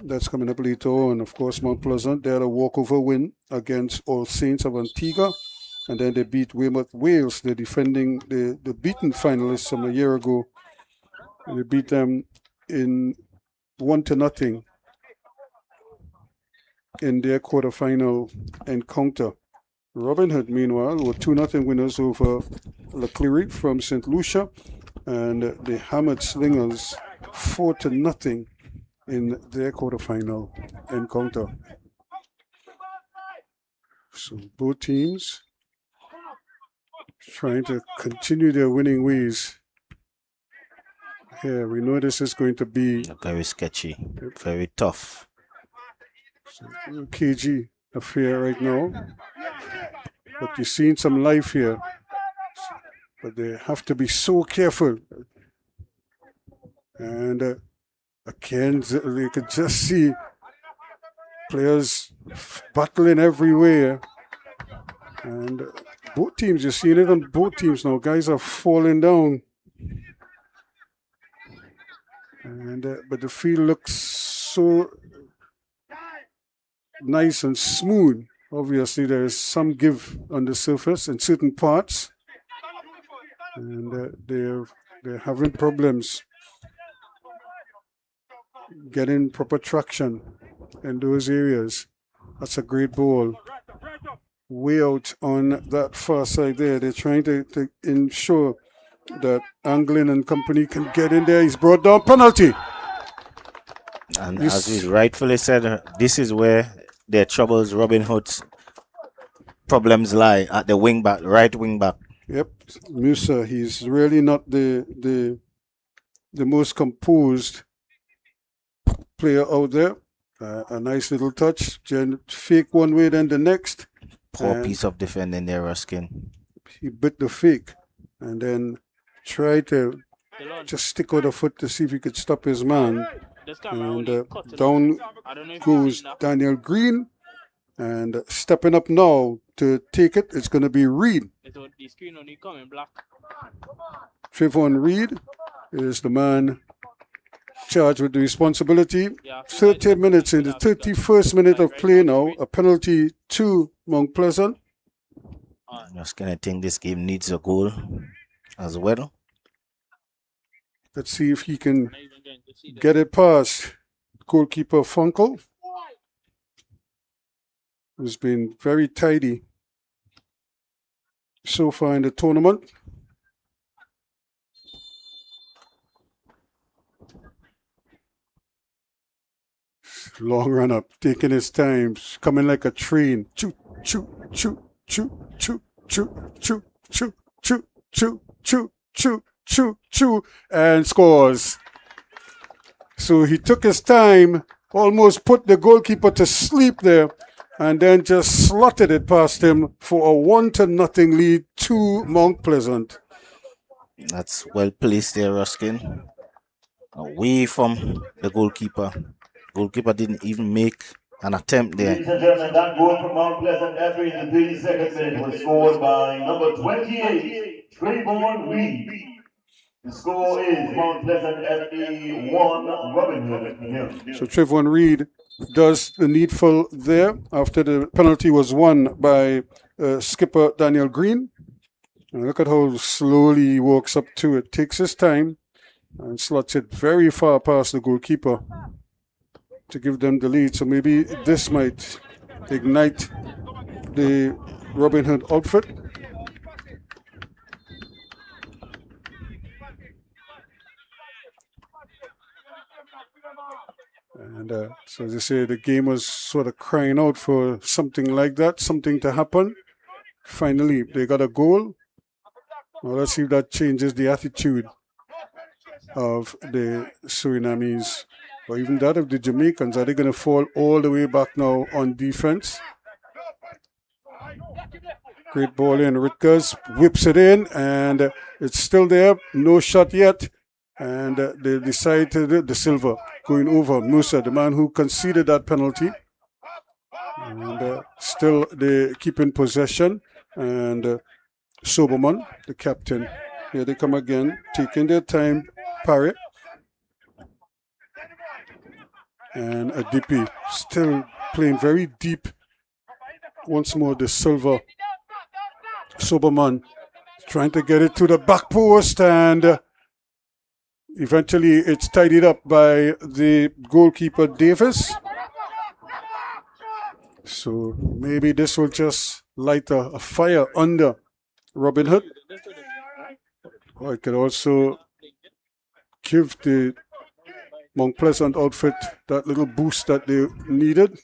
Speaker 2: That's coming up later on. Of course, Mount Pleasant, they had a walkover win against All Saints of Antigua, and then they beat Weymouth Wales. They're defending the beaten finalists from a year ago. And they beat them in 1-0 in their quarterfinal encounter. Robinhood, meanwhile, were 2-0 winners over Leclerc from St. Lucia, and they hammered Slingers 4-0 in their quarterfinal encounter. So both teams trying to continue their winning ways. Here, we know this is going to be
Speaker 6: very sketchy, very tough.
Speaker 2: So, KG affair right now, but you're seeing some life here, but they have to be so careful. And again, you could just see players battling everywhere, and both teams, you're seeing it on both teams now. Guys are falling down, and but the field looks so nice and smooth. Obviously, there is some give on the surface in certain parts, and they're having problems getting proper traction in those areas. That's a great ball. Way out on that far side there. They're trying to ensure that Anglin and company can get in there. He's brought down, penalty.
Speaker 6: And as we rightfully said, this is where their troubles, Robinhood's problems lie, at the wing back, right wing back.
Speaker 2: Yep, Musa, he's really not the most composed player out there. A nice little touch, fake one way, then the next.
Speaker 6: Poor piece of defending there, Ruskin.
Speaker 2: He bit the fake and then tried to just stick out a foot to see if he could stop his man. And down goes Daniel Green, and stepping up now to take it, it's going to be Reed. Trayvon Reed is the man charged with the responsibility. 30 minutes in the 31st minute of play now, a penalty to Mount Pleasant.
Speaker 6: Just kind of think this game needs a goal as well.
Speaker 2: Let's see if he can get it past goalkeeper Funkel, who's been very tidy so far in the tournament. Long run up, taking his time, coming like a train. Choo, choo, choo, choo, choo, choo, choo, choo, choo, choo, choo, choo, choo, choo, and scores. So he took his time, almost put the goalkeeper to sleep there, and then just slotted it past him for a 1-0 lead to Mount Pleasant.
Speaker 6: That's well placed there, Ruskin. Away from the goalkeeper. Goalkeeper didn't even make an attempt there.
Speaker 7: Ladies and gentlemen, that goal from Mount Pleasant F in the 32nd minute was scored by number 28, Trayvon Reed. The score is Mount Pleasant FE 1, Robinhood 0.
Speaker 2: So Trayvon Reed does the needful there after the penalty was won by skipper Daniel Green. And look at how slowly he walks up to it, takes his time, and slots it very far past the goalkeeper to give them the lead. So maybe this might ignite the Robin Hood outfit. And so as I say, the game was sort of crying out for something like that, something to happen. Finally, they got a goal. Well, let's see if that changes the attitude of the Surinamese, or even that of the Jamaicans. Are they going to fall all the way back now on defense? Great ball in. Ritkers whips it in, and it's still there. No shot yet. And they decide to do the Silva going over Musa, the man who conceded that penalty. And still they keep in possession. And Soberman, the captain, here they come again, taking their time. Parry. And Adipi still playing very deep. Once more, the Silva. Soberman trying to get it to the back post, and eventually it's tidied up by the goalkeeper Davis. So maybe this will just light a fire under Robin Hood. Or it could also give the Mount Pleasant outfit that little boost that they needed.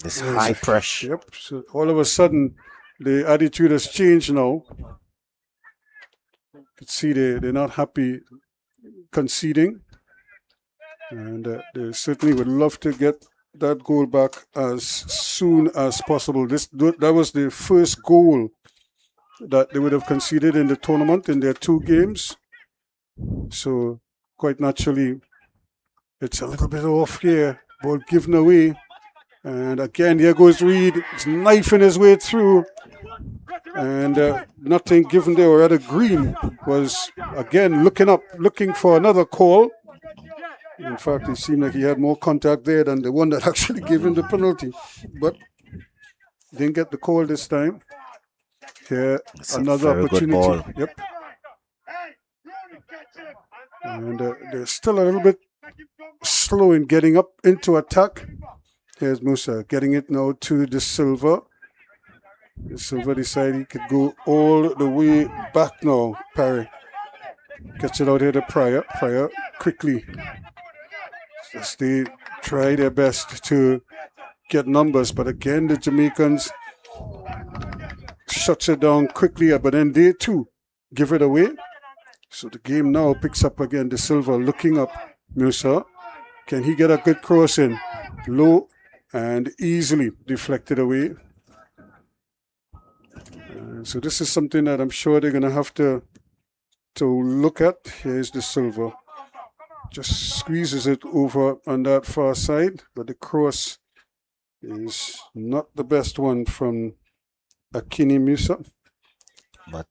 Speaker 6: This high pressure.
Speaker 2: Yep. So all of a sudden, the attitude has changed now. You can see they're not happy conceding. And they certainly would love to get that goal back as soon as possible. That was the first goal that they would have conceded in the tournament in their 2 games. So quite naturally, it's a little bit off here. Ball given away. And again, here goes Reed. He's knifing his way through. And nothing given there. Or rather, Green was again looking for another call. In fact, it seemed like he had more contact there than the one that actually gave him the penalty. But didn't get the call this time. Here, another opportunity. Yep. And they're still a little bit slow in getting up into attack. Here's Musa getting it now to the Silva. The Silva decided he could go all the way back now. Parry gets it out here to Pryor. Pryor quickly. Just they try their best to get numbers, but again the Jamaicans shuts it down quickly, but then they too give it away. So the game now picks up again. The Silva looking up. Musa, can he get a good cross in? Low and easily deflected away. So this is something that I'm sure they're going to have to look at. Here's the Silva. Just squeezes it over on that far side, but the cross is not the best one from Akini Musa.
Speaker 6: But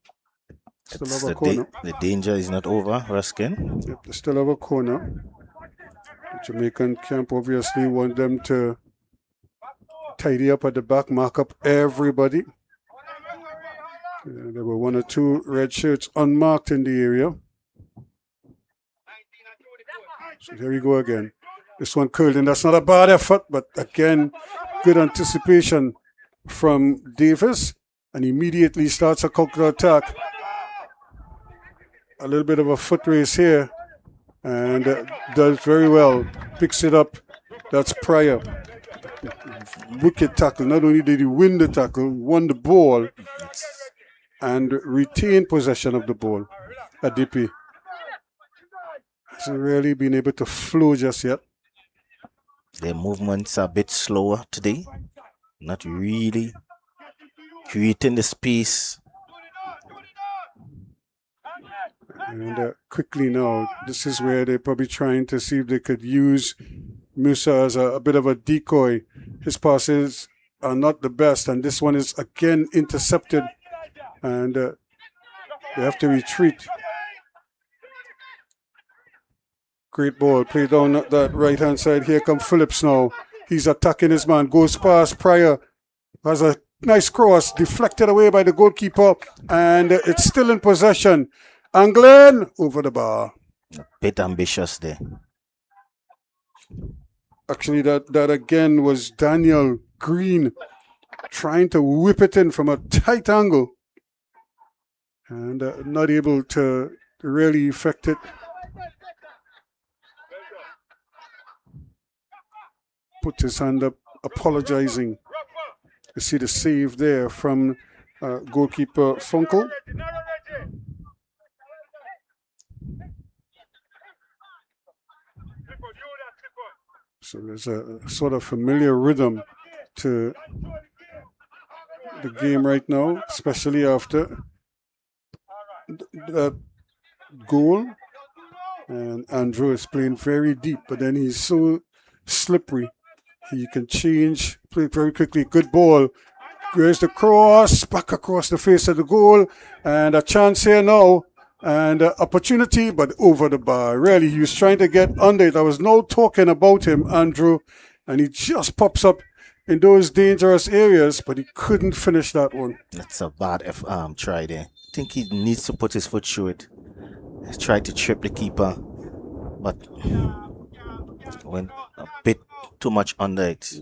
Speaker 2: still have a corner.
Speaker 6: The danger is not over, Ruskin.
Speaker 2: Yep, they still have a corner. The Jamaican camp obviously want them to tidy up at the back, mark up everybody. There were 1 or 2 red shirts unmarked in the area. So here we go again. This one curled in. That's not a bad effort, but again, good anticipation from Davis, and immediately starts a counter attack. A little bit of a foot race here, and does very well. Picks it up. That's Pryor. Wicked tackle. Not only did he win the tackle, won the ball, and retained possession of the ball. Adipi hasn't really been able to flow just yet.
Speaker 6: Their movements are a bit slower today. Not really creating the space.
Speaker 2: And quickly now, this is where they're probably trying to see if they could use Musa as a bit of a decoy. His passes are not the best, and this one is again intercepted, and they have to retreat. Great ball, play down that right-hand side. Here comes Phillips now. He's attacking his man, goes past Pryor, has a nice cross, deflected away by the goalkeeper, and it's still in possession. Anglin over the bar.
Speaker 6: A bit ambitious there.
Speaker 2: Actually, that again was Daniel Green trying to whip it in from a tight angle and not able to really effect it. Put his hand up, apologizing. You see the save there from goalkeeper Funkel. So there's a sort of familiar rhythm to the game right now, especially after that goal. And Andrew is playing very deep, but then he's so slippery. He can change, play very quickly. Good ball. Here's the cross, back across the face of the goal. And a chance here now. And opportunity, but over the bar. Really, he was trying to get under it. I was no talking about him, Andrew. And he just pops up in those dangerous areas, but he couldn't finish that one.
Speaker 6: That's a bad try there. I think he needs to put his foot through it. He tried to trip the keeper, but went a bit too much under it.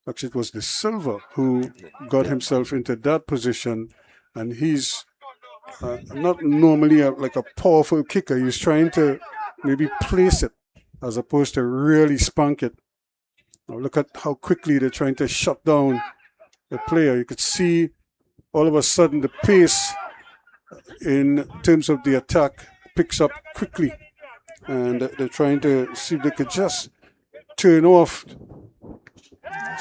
Speaker 2: Actually, it was the Silver who got himself into that position, and he's not normally like a powerful kicker. He's trying to maybe place it as opposed to really spank it. Now look at how quickly they're trying to shut down the player. You could see all of a sudden the pace in terms of the attack picks up quickly, and they're trying to see if they could just turn off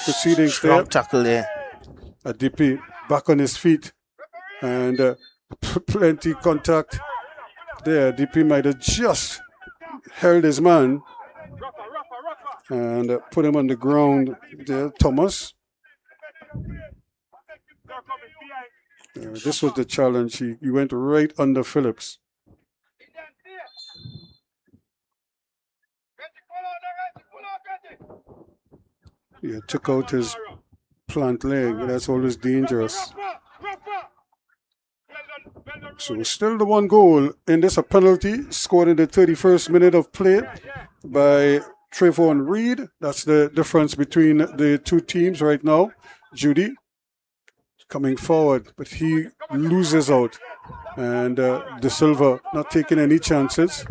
Speaker 2: proceedings there.
Speaker 6: Strong tackle there.
Speaker 2: Adipi back on his feet, and plenty contact there. DP might have just held his man and put him on the ground there. Thomas. This was the challenge. He went right under Phillips. Yeah, took out his plant leg. That's always dangerous. So still the one goal in this, a penalty scored in the 31st minute of play by Trayvon Reed. That's the difference between the two teams right now. Judy coming forward, but he loses out. And De Silva not taking any chances.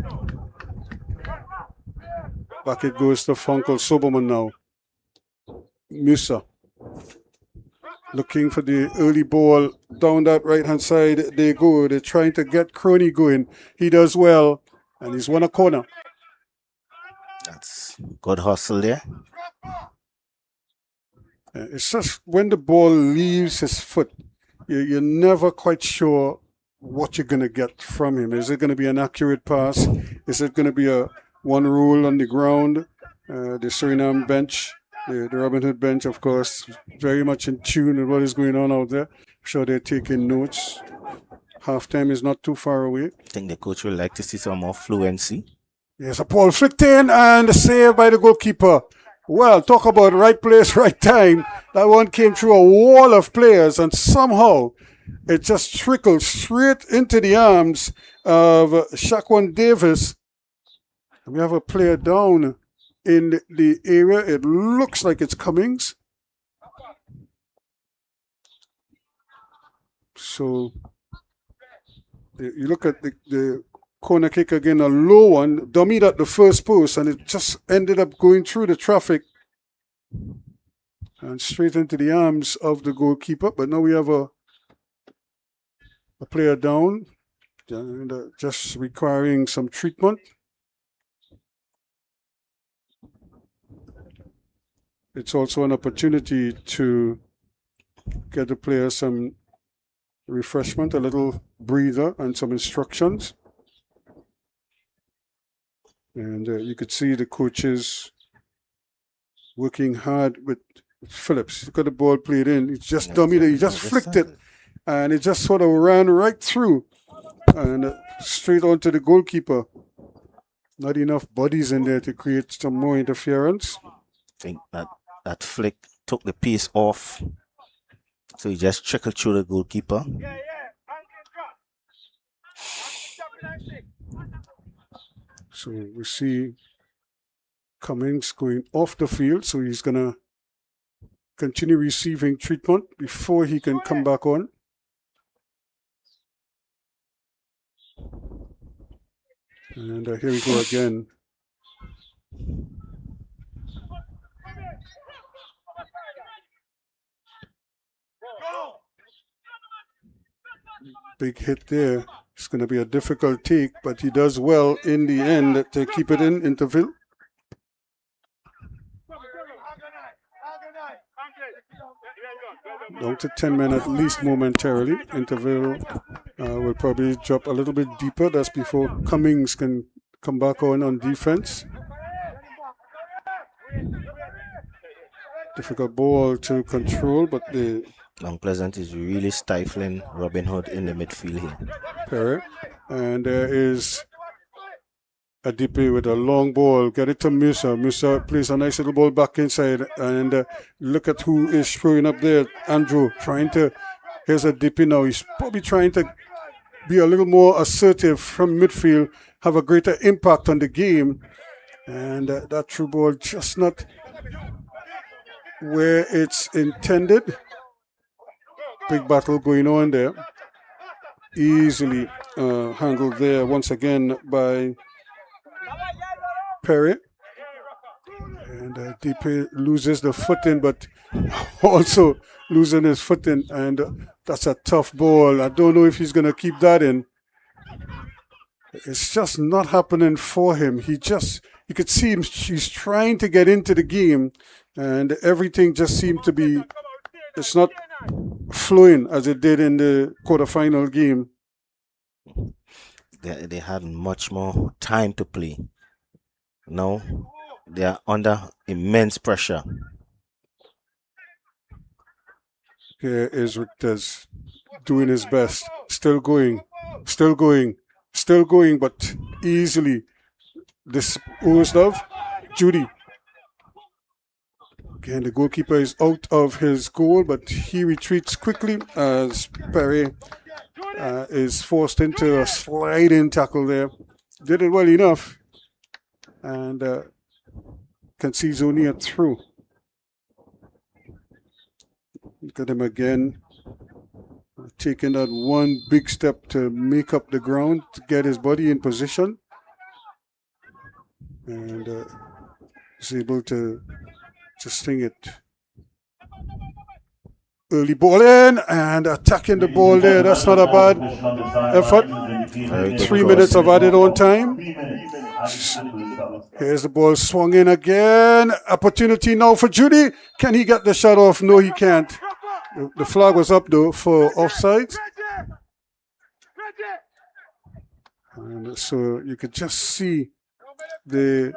Speaker 2: Back it goes to Funkel. Soberman now. Musa looking for the early ball down that right-hand side. They go. They're trying to get Crony going. He does well, and he's won a corner.
Speaker 6: That's good hustle there.
Speaker 2: It's just when the ball leaves his foot, you're never quite sure what you're going to get from him. Is it going to be an accurate pass? Is it going to be a one roll on the ground? The Suriname bench, the Robinhood bench, of course, very much in tune with what is going on out there. I'm sure they're taking notes. Halftime is not too far away.
Speaker 6: I think the coach would like to see some more fluency.
Speaker 2: Yes, a ball flicked in and a save by the goalkeeper. Well, talk about right place, right time. That one came through a wall of players and somehow it just trickled straight into the arms of Shaquan Davis. We have a player down in the area. It looks like it's Cummings. So you look at the corner kick again, a low one, dummied at the first post, and it just ended up going through the traffic and straight into the arms of the goalkeeper. But now we have a player down, and just requiring some treatment. It's also an opportunity to get the player some refreshment, a little breather, and some instructions. And you could see the coaches working hard with Phillips. Look at the ball played in. He just dummied it. He just flicked it. And it just sort of ran right through and straight onto the goalkeeper. Not enough bodies in there to create some more interference.
Speaker 6: I think that flick took the pace off. So he just trickled through the goalkeeper.
Speaker 2: So we see Cummings going off the field. So he's going to continue receiving treatment before he can come back on. And here we go again. Big hit there. It's going to be a difficult take, but he does well in the end to keep it in interval. Down to 10 men at least momentarily. Interval will probably drop a little bit deeper. That's before Cummings can come back on defense. Difficult ball to control, but the
Speaker 6: Mount Pleasant is really stifling Robinhood in the midfield here.
Speaker 2: Perry. And there is a DP with a long ball. Get it to Musa. Musa plays a nice little ball back inside. And look at who is throwing up there. Andrew trying to. Here's a DP now. He's probably trying to be a little more assertive from midfield, have a greater impact on the game. And that through ball just not where it's intended. Big battle going on there. Easily handled there once again by Perry. And DP loses the footing, but also losing his footing. And that's a tough ball. I don't know if he's going to keep that in. It's just not happening for him. You could see him, he's trying to get into the game, and everything just seemed to be, it's not flowing as it did in the quarterfinal game.
Speaker 6: They had much more time to play. Now they are under immense pressure.
Speaker 2: Here is Richters doing his best. Still going, but easily disposed of. Judy. Again, the goalkeeper is out of his goal, but he retreats quickly as Perry is forced into a sliding tackle there. Did it well enough, and can see Zonia through. Look at him again, taking that one big step to make up the ground, to get his body in position, and is able to sting it. Early ball in and attacking the ball there. That's not a bad effort. 3 minutes of added on time. Here's the ball swung in again. Opportunity now for Judy. Can he get the shot off? No, he can't. The flag was up though for offside. And so you could just see the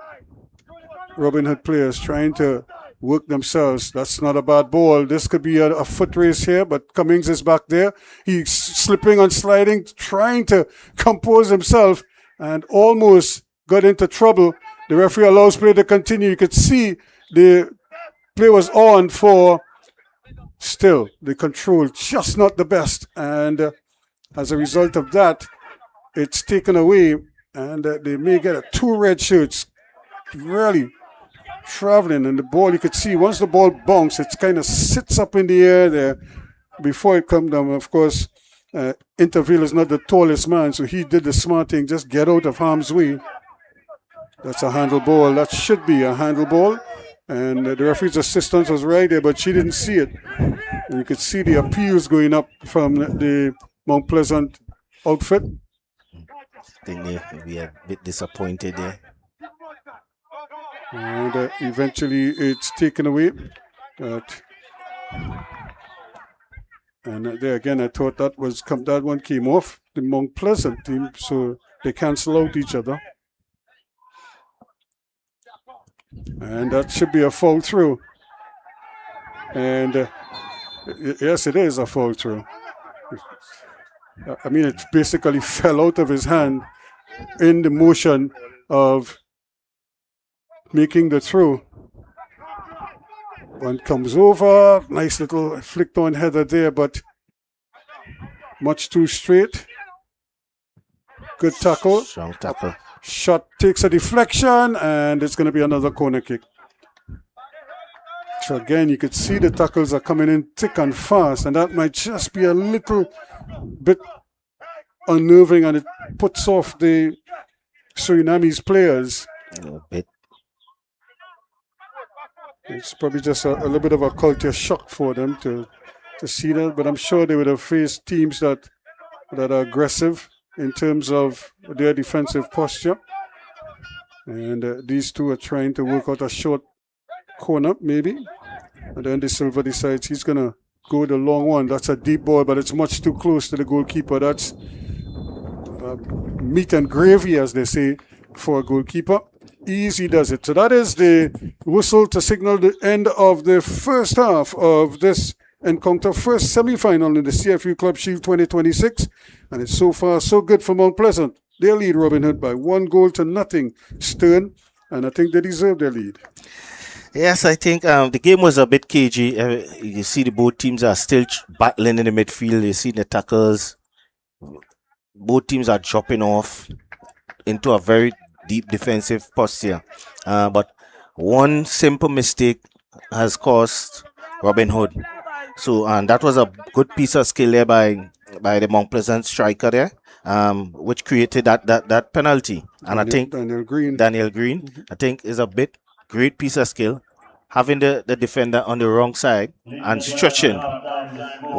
Speaker 2: Robinhood players trying to work themselves. That's not a bad ball. This could be a foot race here, but Cummings is back there. He's slipping and sliding, trying to compose himself, and almost got into trouble. The referee allows play to continue. You could see the play was on for still the control, just not the best. And as a result of that, it's taken away, and they may get 2 red shirts. Really traveling, and the ball, you could see once the ball bounces, it kind of sits up in the air there before it comes down. Of course, Interville is not the tallest man, so he did the smart thing, just get out of harm's way. That's a handle ball. That should be a handle ball. And the referee's assistant was right there, but she didn't see it. And you could see the appeals going up from the Mount Pleasant outfit.
Speaker 6: I think they be a bit disappointed there.
Speaker 2: And eventually it's taken away. And there again, I thought that one came off the Mount Pleasant team, so they cancel out each other. And that should be a foul through. And yes, it is a foul through. I mean, it basically fell out of his hand in the motion of making the throw. One comes over, nice little flicked on header there, but much too straight. Good tackle.
Speaker 6: Strong tackle.
Speaker 2: Shot takes a deflection, and it's going to be another corner kick. So again, you could see the tackles are coming in thick and fast, and that might just be a little bit unnerving, and it puts off the Suriname's players.
Speaker 6: A little bit.
Speaker 2: It's probably just a little bit of a culture shock for them to see that, but I'm sure they would have faced teams that are aggressive in terms of their defensive posture. And these two are trying to work out a short corner, maybe. And then De Silva decides he's going to go the long one. That's a deep ball, but it's much too close to the goalkeeper. That's meat and gravy, as they say, for a goalkeeper. Easy does it. So that is the whistle to signal the end of the first half of this encounter, first semi-final in the CFU Club Shield 2026. And it's so far so good for Mount Pleasant. They lead Robinhood by 1-0 stern, and I think they deserve their lead.
Speaker 6: Yes, I think the game was a bit cagey. You see both teams are still battling in the midfield. You see the tackles. Both teams are dropping off into a very deep defensive posture. But one simple mistake has cost Robinhood. So, and that was a good piece of skill there by the Mount Pleasant striker there, which created that penalty. And I think Daniel Green, I think, is a great piece of skill, having the defender on the wrong side and stretching,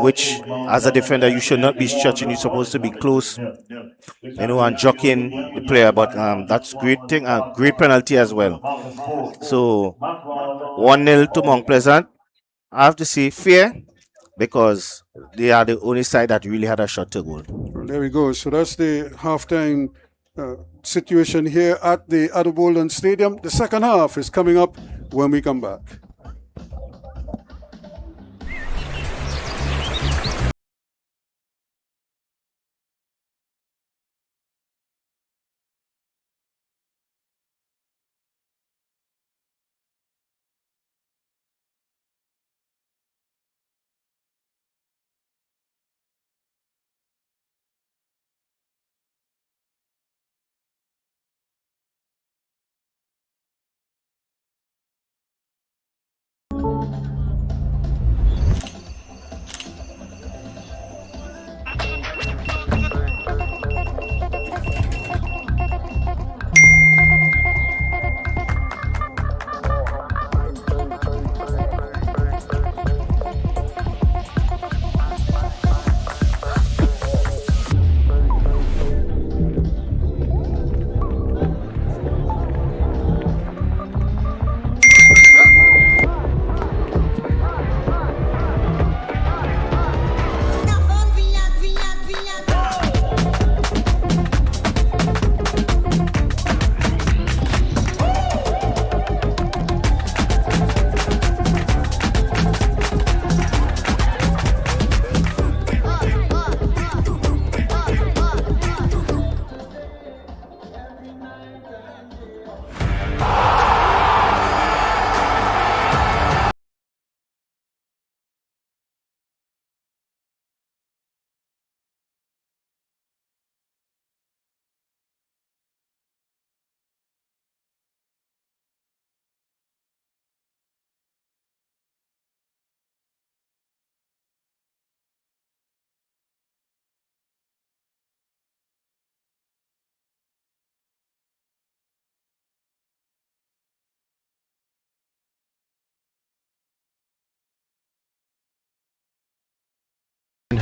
Speaker 6: which as a defender you should not be stretching. You're supposed to be close, and jockeying the player. But that's great thing, a great penalty as well. So 1-0 to Mount Pleasant. I have to say fair, because they are the only side that really had a shot to goal.
Speaker 2: Well, there we go. So that's the halftime situation here at the Adelboden Stadium. The second half is coming up when we come back.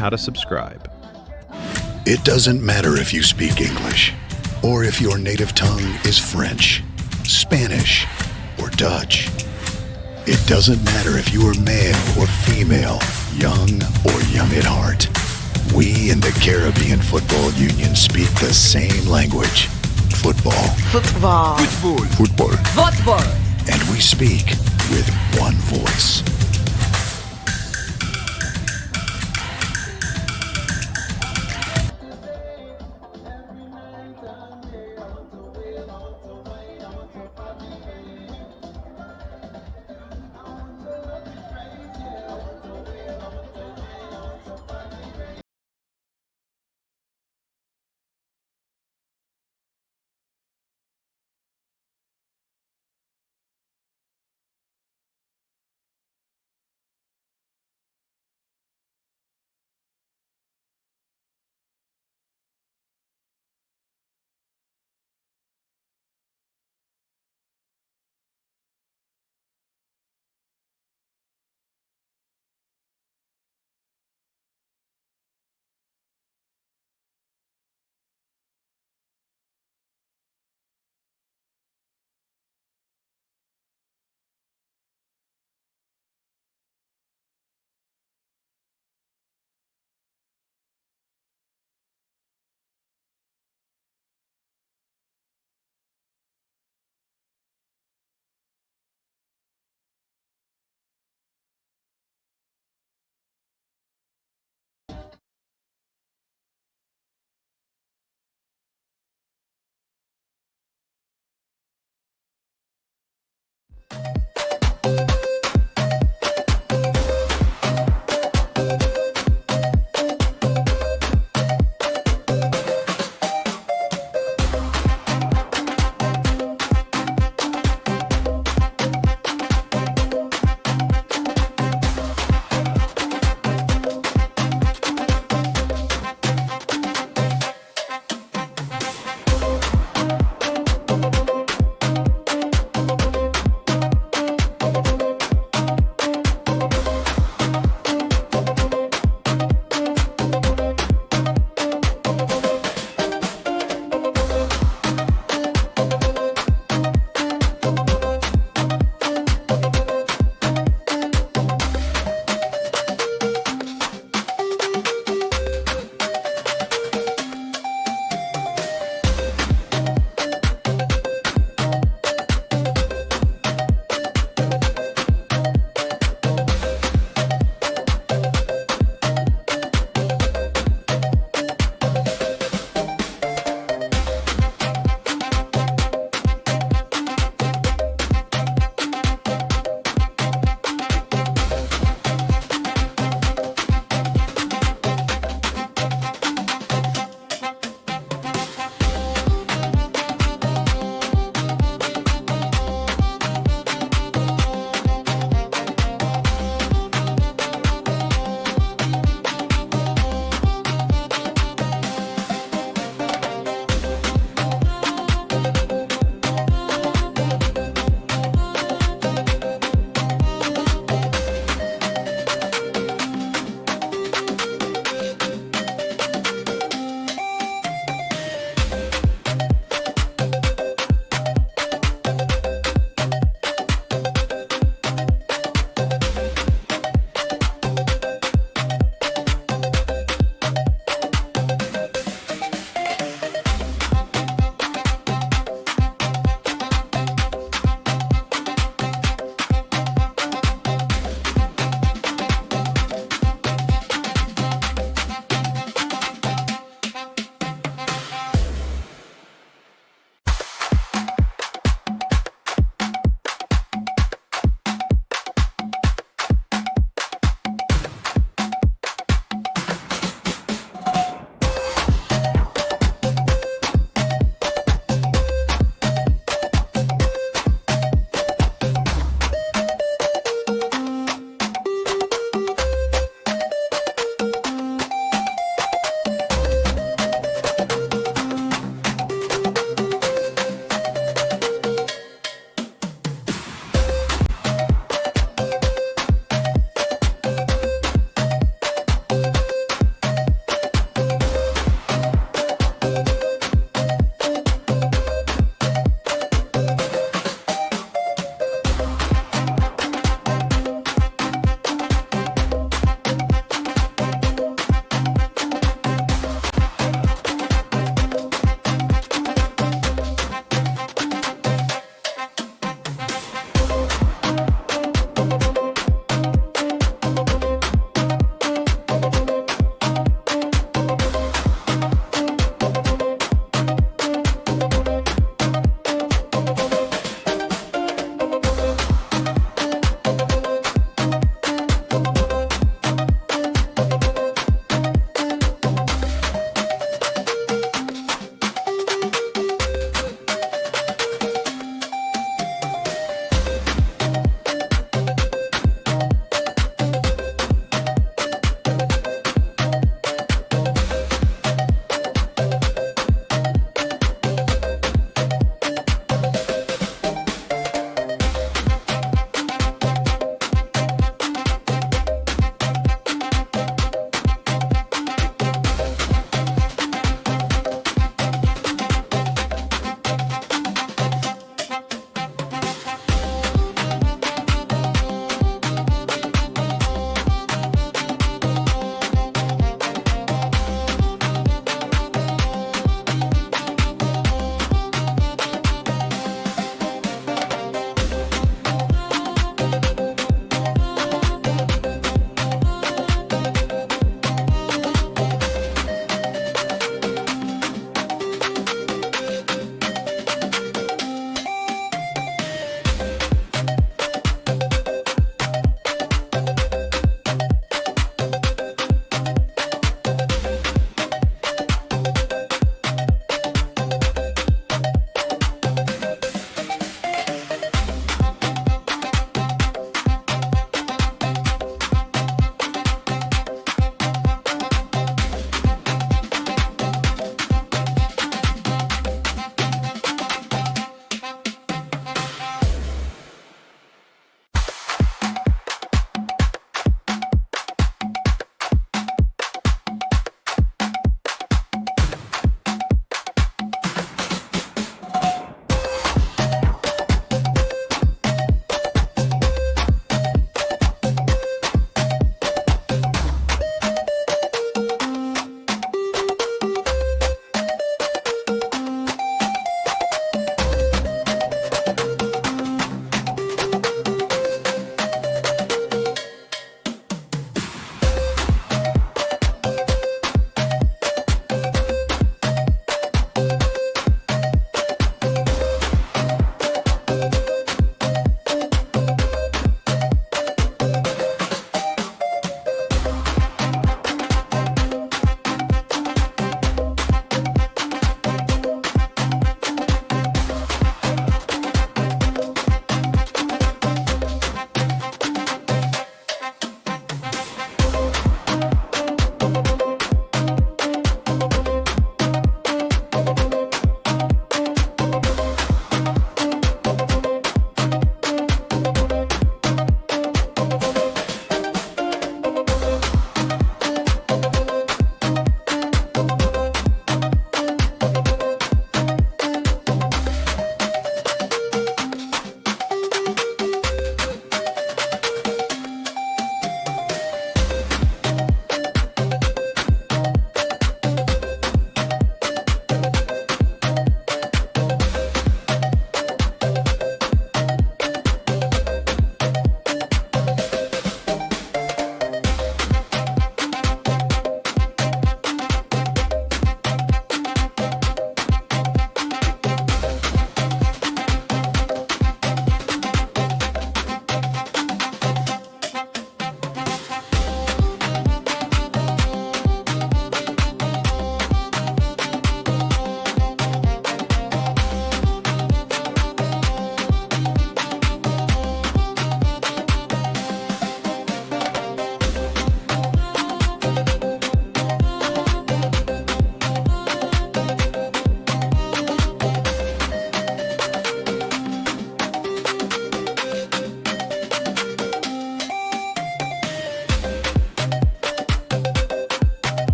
Speaker 8: how to subscribe.
Speaker 3: It doesn't matter if you speak English or if your native tongue is French, Spanish, or Dutch. It doesn't matter if you are male or female, young or young at heart. We in the Caribbean Football Union speak the same language. Football.
Speaker 9: Football.
Speaker 3: Football.
Speaker 9: Football.
Speaker 3: And we speak with one voice.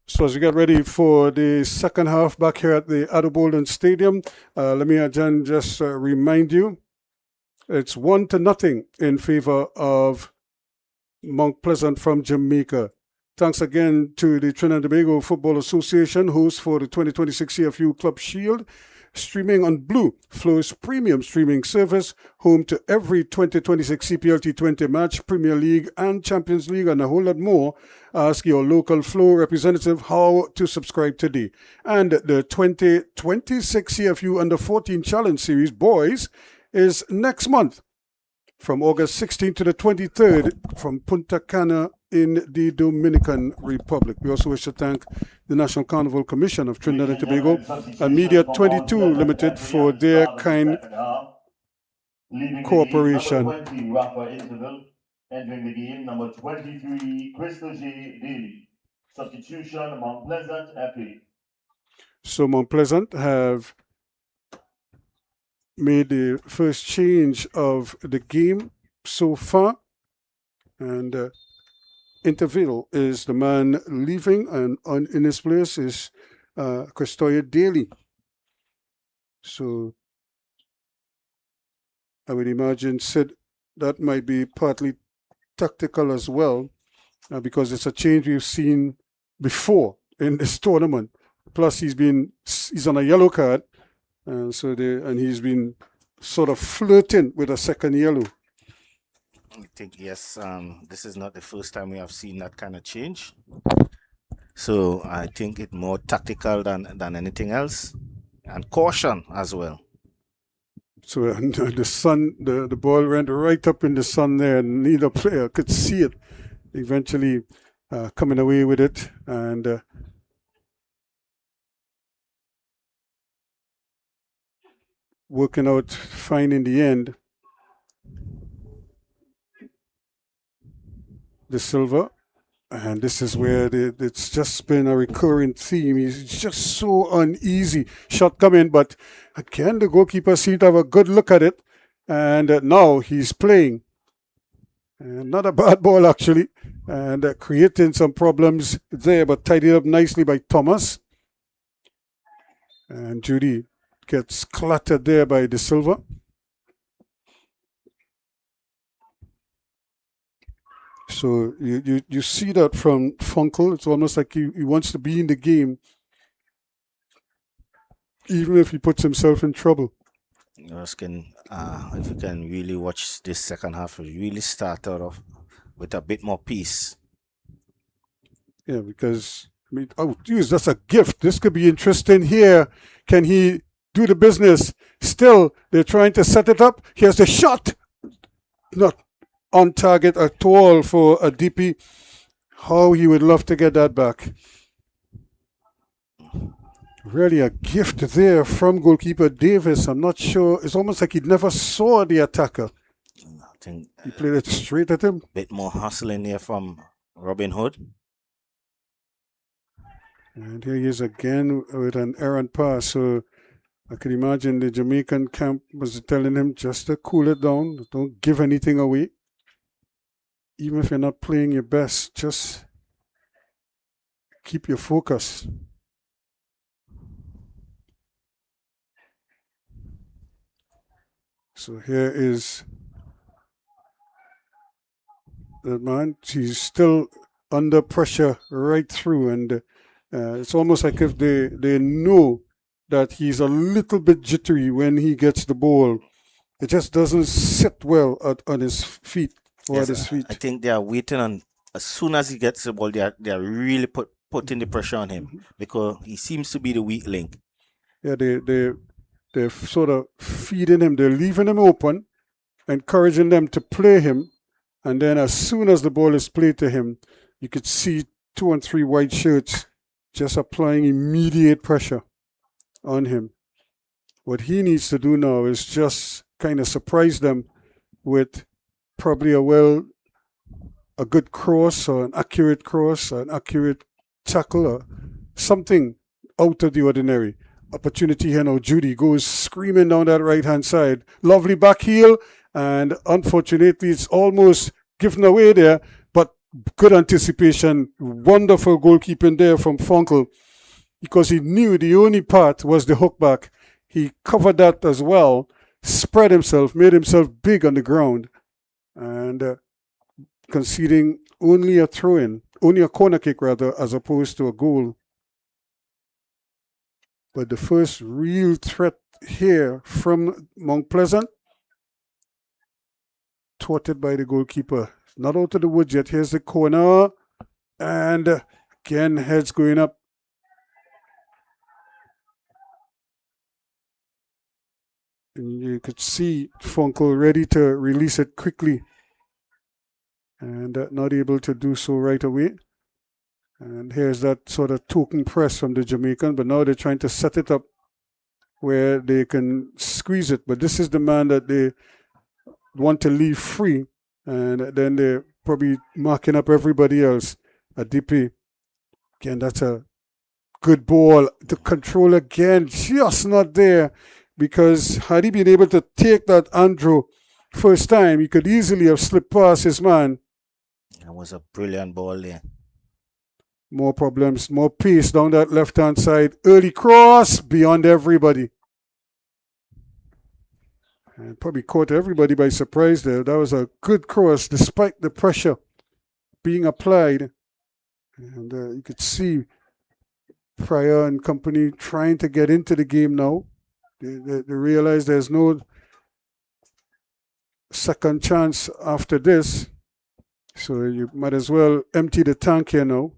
Speaker 2: So as we get ready for the second half back here at the Adelbolden Stadium, let me again just remind you, it's 1-0 in favor of Mount Pleasant from Jamaica. Thanks again to the Trinidad and Tobago Football Association, host for the 2026 CFU Club Shield, streaming on Blue Flow's premium streaming service, home to every 2026 CPL T20 match, Premier League and Champions League, and a whole lot more. Ask your local Flow representative how to subscribe today. And the 2026 CFU Under 14 Challenge Series, boys, is next month from August 16th to the 23rd from Punta Cana in the Dominican Republic. We also wish to thank the National Carnival Commission of Trinidad and Tobago and Media 22 Limited for their kind cooperation.
Speaker 7: Number 20, Rafa Interval, entering the game. Number 23, Crystal J. Daly. Substitution, Mount Pleasant, FA.
Speaker 2: So Mount Pleasant have made the first change of the game so far, and Interville is the man leaving, and in his place is Christoya Daly. So I would imagine, Sid, that might be partly tactical as well, because it's a change we've seen before in this tournament. Plus, he's on a yellow card, and he's been sort of flirting with a second yellow.
Speaker 6: I think, yes, this is not the first time we have seen that kind of change. So I think it's more tactical than anything else, and caution as well.
Speaker 2: So the sun, the ball went right up in the sun there, and neither player could see it. Eventually coming away with it, and working out fine in the end. The silver, and this is where it's just been a recurring theme. He's just so uneasy. Shot coming, but again, the goalkeeper seemed to have a good look at it, and now he's playing. And not a bad ball, actually, and creating some problems there, but tidied up nicely by Thomas. And Judy gets clattered there by De Silva. So you see that from Funkel. It's almost like he wants to be in the game, even if he puts himself in trouble.
Speaker 6: If you can really watch this second half, really start out off with a bit more peace.
Speaker 2: Yeah, because that's a gift. This could be interesting here. Can he do the business? Still, they're trying to set it up. Here's the shot. Not on target at all for a DP. How he would love to get that back. Really a gift there from goalkeeper Davis. I'm not sure. It's almost like he never saw the attacker.
Speaker 6: I think
Speaker 2: he played it straight at him.
Speaker 6: Bit more hustling here from Robinhood.
Speaker 2: And here he is again with an errant pass. So I can imagine the Jamaican camp was telling him just to cool it down. Don't give anything away. Even if you're not playing your best, just keep your focus. So here is the man. He's still under pressure right through, and it's almost like if they know that he's a little bit jittery when he gets the ball. It just doesn't sit well on his feet.
Speaker 6: Yes, at his feet. I think they are waiting on, as soon as he gets the ball, they are really putting the pressure on him, because he seems to be the weak link.
Speaker 2: Yeah, they're sort of feeding him. They're leaving him open, encouraging them to play him. And then as soon as the ball is played to him, you could see 2 and 3 white shirts just applying immediate pressure on him. What he needs to do now is just kind of surprise them with probably a good cross, or an accurate cross, or an accurate tackle, or something out of the ordinary. Opportunity here now. Judy goes screaming down that right-hand side. Lovely back heel, and unfortunately it's almost given away there, but good anticipation, wonderful goalkeeping there from Funkel, because he knew the only part was the hook back. He covered that as well, spread himself, made himself big on the ground, and conceding only a throw-in, only a corner kick rather, as opposed to a goal. But the first real threat here from Mount Pleasant, thwarted by the goalkeeper. Not out of the woods yet. Here's the corner. And again, heads going up. And you could see Funkel ready to release it quickly. And not able to do so right away. And here's that sort of token press from the Jamaican. But now they're trying to set it up where they can squeeze it. But this is the man that they want to leave free. And then they're probably marking up everybody else. Adipi. Again, that's a good ball. The control again, just not there. Because had he been able to take that Andrew first time, he could easily have slipped past his man.
Speaker 6: That was a brilliant ball there.
Speaker 2: More problems, more pace down that left-hand side. Early cross beyond everybody. And probably caught everybody by surprise there. That was a good cross despite the pressure being applied. And you could see Pryor and company trying to get into the game now. They realize there's no second chance after this. So you might as well empty the tank here now.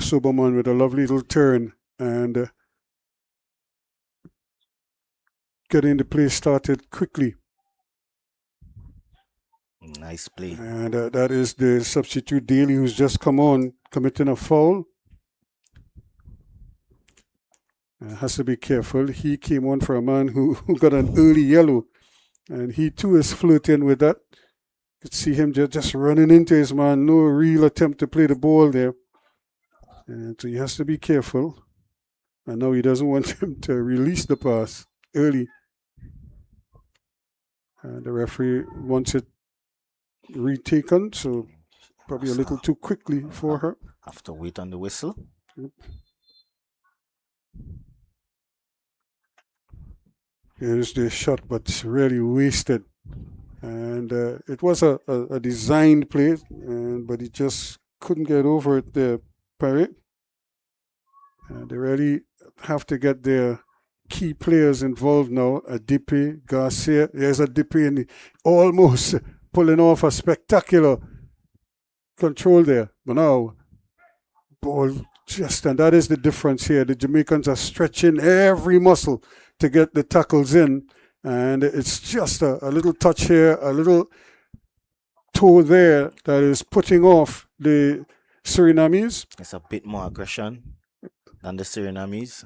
Speaker 2: Soberman with a lovely little turn and getting the play started quickly.
Speaker 6: Nice play.
Speaker 2: And that is the substitute Daly, who's just come on, committing a foul. Has to be careful. He came on for a man who got an early yellow. And he too is flirting with that. You could see him just running into his man. No real attempt to play the ball there. And so he has to be careful. And now he doesn't want him to release the pass early. And the referee wants it retaken, so probably a little too quickly for her.
Speaker 6: Have to wait on the whistle.
Speaker 2: Yep. Here's the shot, but it's really wasted. And it was a designed play, but he just couldn't get over it there, Perry. They really have to get their key players involved now. Adipi, Garcia. There's Adipi, and almost pulling off a spectacular control there. But now, ball just, and that is the difference here. The Jamaicans are stretching every muscle to get the tackles in. And it's just a little touch here, a little toe there that is putting off the Surinamese.
Speaker 6: It's a bit more aggression than the Surinamese.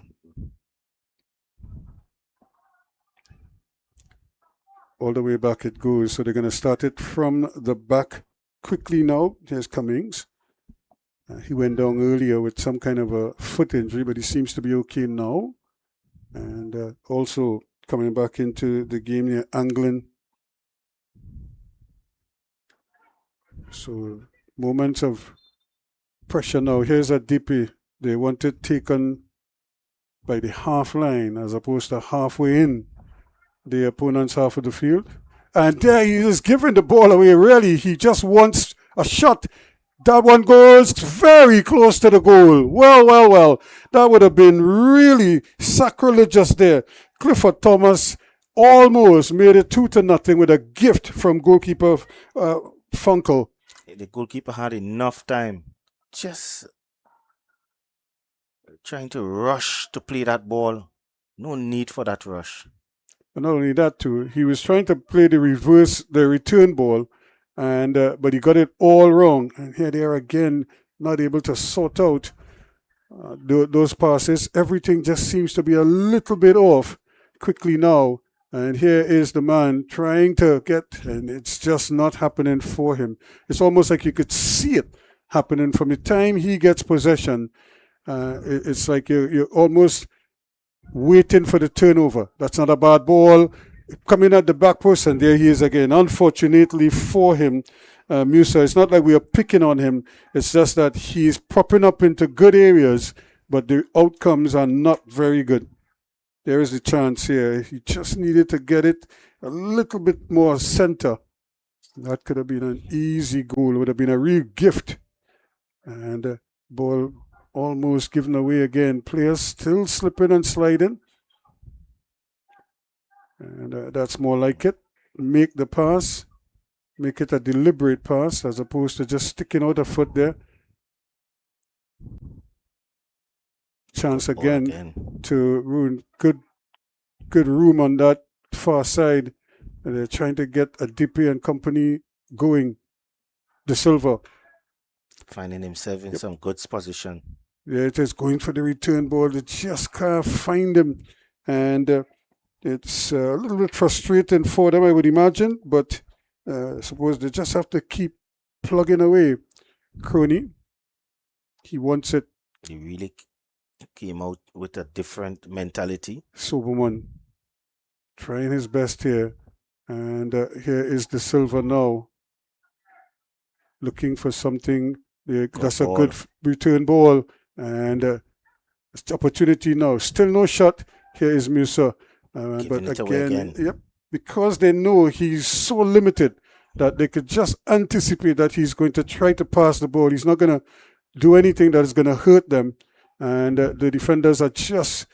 Speaker 2: All the way back it goes. So they're going to start it from the back quickly now. Here's Cummings. He went down earlier with some kind of a foot injury, but he seems to be okay now. And also coming back into the game near Anglin. So moments of pressure now. Here's a DP. They want it taken by the half line as opposed to halfway in the opponent's half of the field. And there he is giving the ball away, really. He just wants a shot. That one goes very close to the goal. Well. That would have been really sacrilegious there. Clifford Thomas almost made it 2-0 with a gift from goalkeeper Funkel.
Speaker 6: The goalkeeper had enough time. Just trying to rush to play that ball. No need for that rush.
Speaker 2: And not only that too, he was trying to play the return ball, and but he got it all wrong. And here they are again, not able to sort out those passes. Everything just seems to be a little bit off quickly now. And here is the man trying to get, and it's just not happening for him. It's almost like you could see it happening from the time he gets possession. It's like you're almost waiting for the turnover. That's not a bad ball. coming at the back post, and there he is again. Unfortunately for him, Musa, it's not like we are picking on him. It's just that he's popping up into good areas, but the outcomes are not very good. There is a chance here. He just needed to get it a little bit more center. That could have been an easy goal. It would have been a real gift. And ball almost given away again. Players still slipping and sliding. And that's more like it. Make the pass. Make it a deliberate pass as opposed to just sticking out a foot there. Chance again to ruin good room on that far side. And they're trying to get a DP and company going. De Silva.
Speaker 6: Finding himself in some good position.
Speaker 2: Yeah, it is going for the return ball. They just can't find him. And it's a little bit frustrating for them, I would imagine. But I suppose they just have to keep plugging away. Crony, he wants it.
Speaker 6: He really came out with a different mentality.
Speaker 2: Soberman trying his best here. And here is De Silva now. Looking for something. That's a good return ball. And it's opportunity now. Still no shot. Here is Musa. But again, yep, because they know he's so limited that they could just anticipate that he's going to try to pass the ball. He's not going to do anything that is going to hurt them. And the defenders are just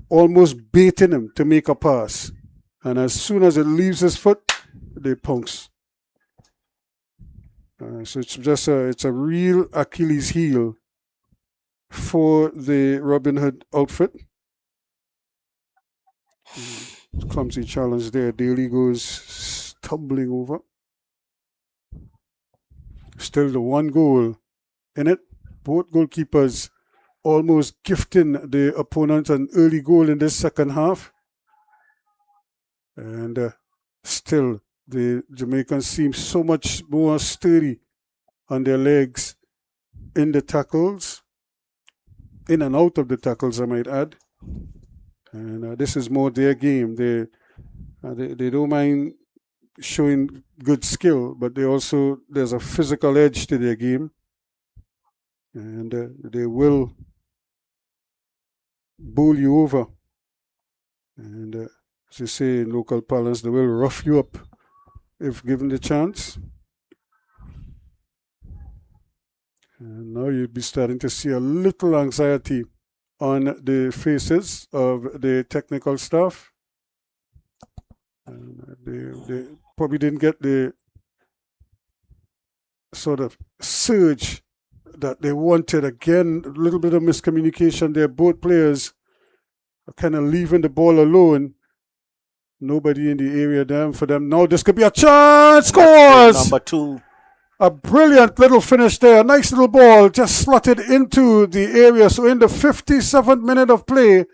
Speaker 2: almost baiting him to make a pass. And as soon as it leaves his foot, they pounce. So it's just it's a real Achilles heel for the Robinhood outfit. Clumsy challenge there. Daly goes tumbling over. Still the one goal in it. Both goalkeepers almost gifting the opponent an early goal in this second half. And still the Jamaicans seem so much more sturdy on their legs in the tackles, in and out of the tackles, I might add. And this is more their game. They don't mind showing good skill, but there's a physical edge to their game. And they will bowl you over. And as you say in local parlance, they will rough you up if given the chance. And now you'll be starting to see a little anxiety on the faces of the technical staff. And they probably didn't get the sort of surge that they wanted. Again, a little bit of miscommunication there. Both players are kind of leaving the ball alone. Nobody in the area there for them. Now this could be a chance. Scores!
Speaker 6: Number 2.
Speaker 2: A brilliant little finish there. A nice little ball just slotted into the area. So in the 57th minute of play,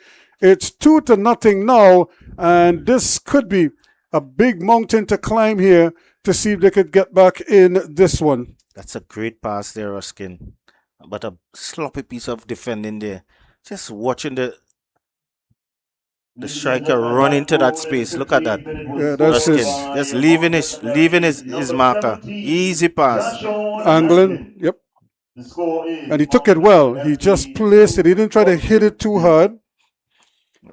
Speaker 2: it's 2-0 now. And this could be a big mountain to climb here to see if they could get back in this one.
Speaker 6: That's a great pass there, Ruskin. But a sloppy piece of defending there. Just watching the striker run into that space. Look at that.
Speaker 2: Yeah, that's
Speaker 6: Ruskin.
Speaker 2: his
Speaker 6: Just leaving his marker. Easy pass.
Speaker 2: angling. Yep. And he took it well. He just placed it. He didn't try to hit it too hard.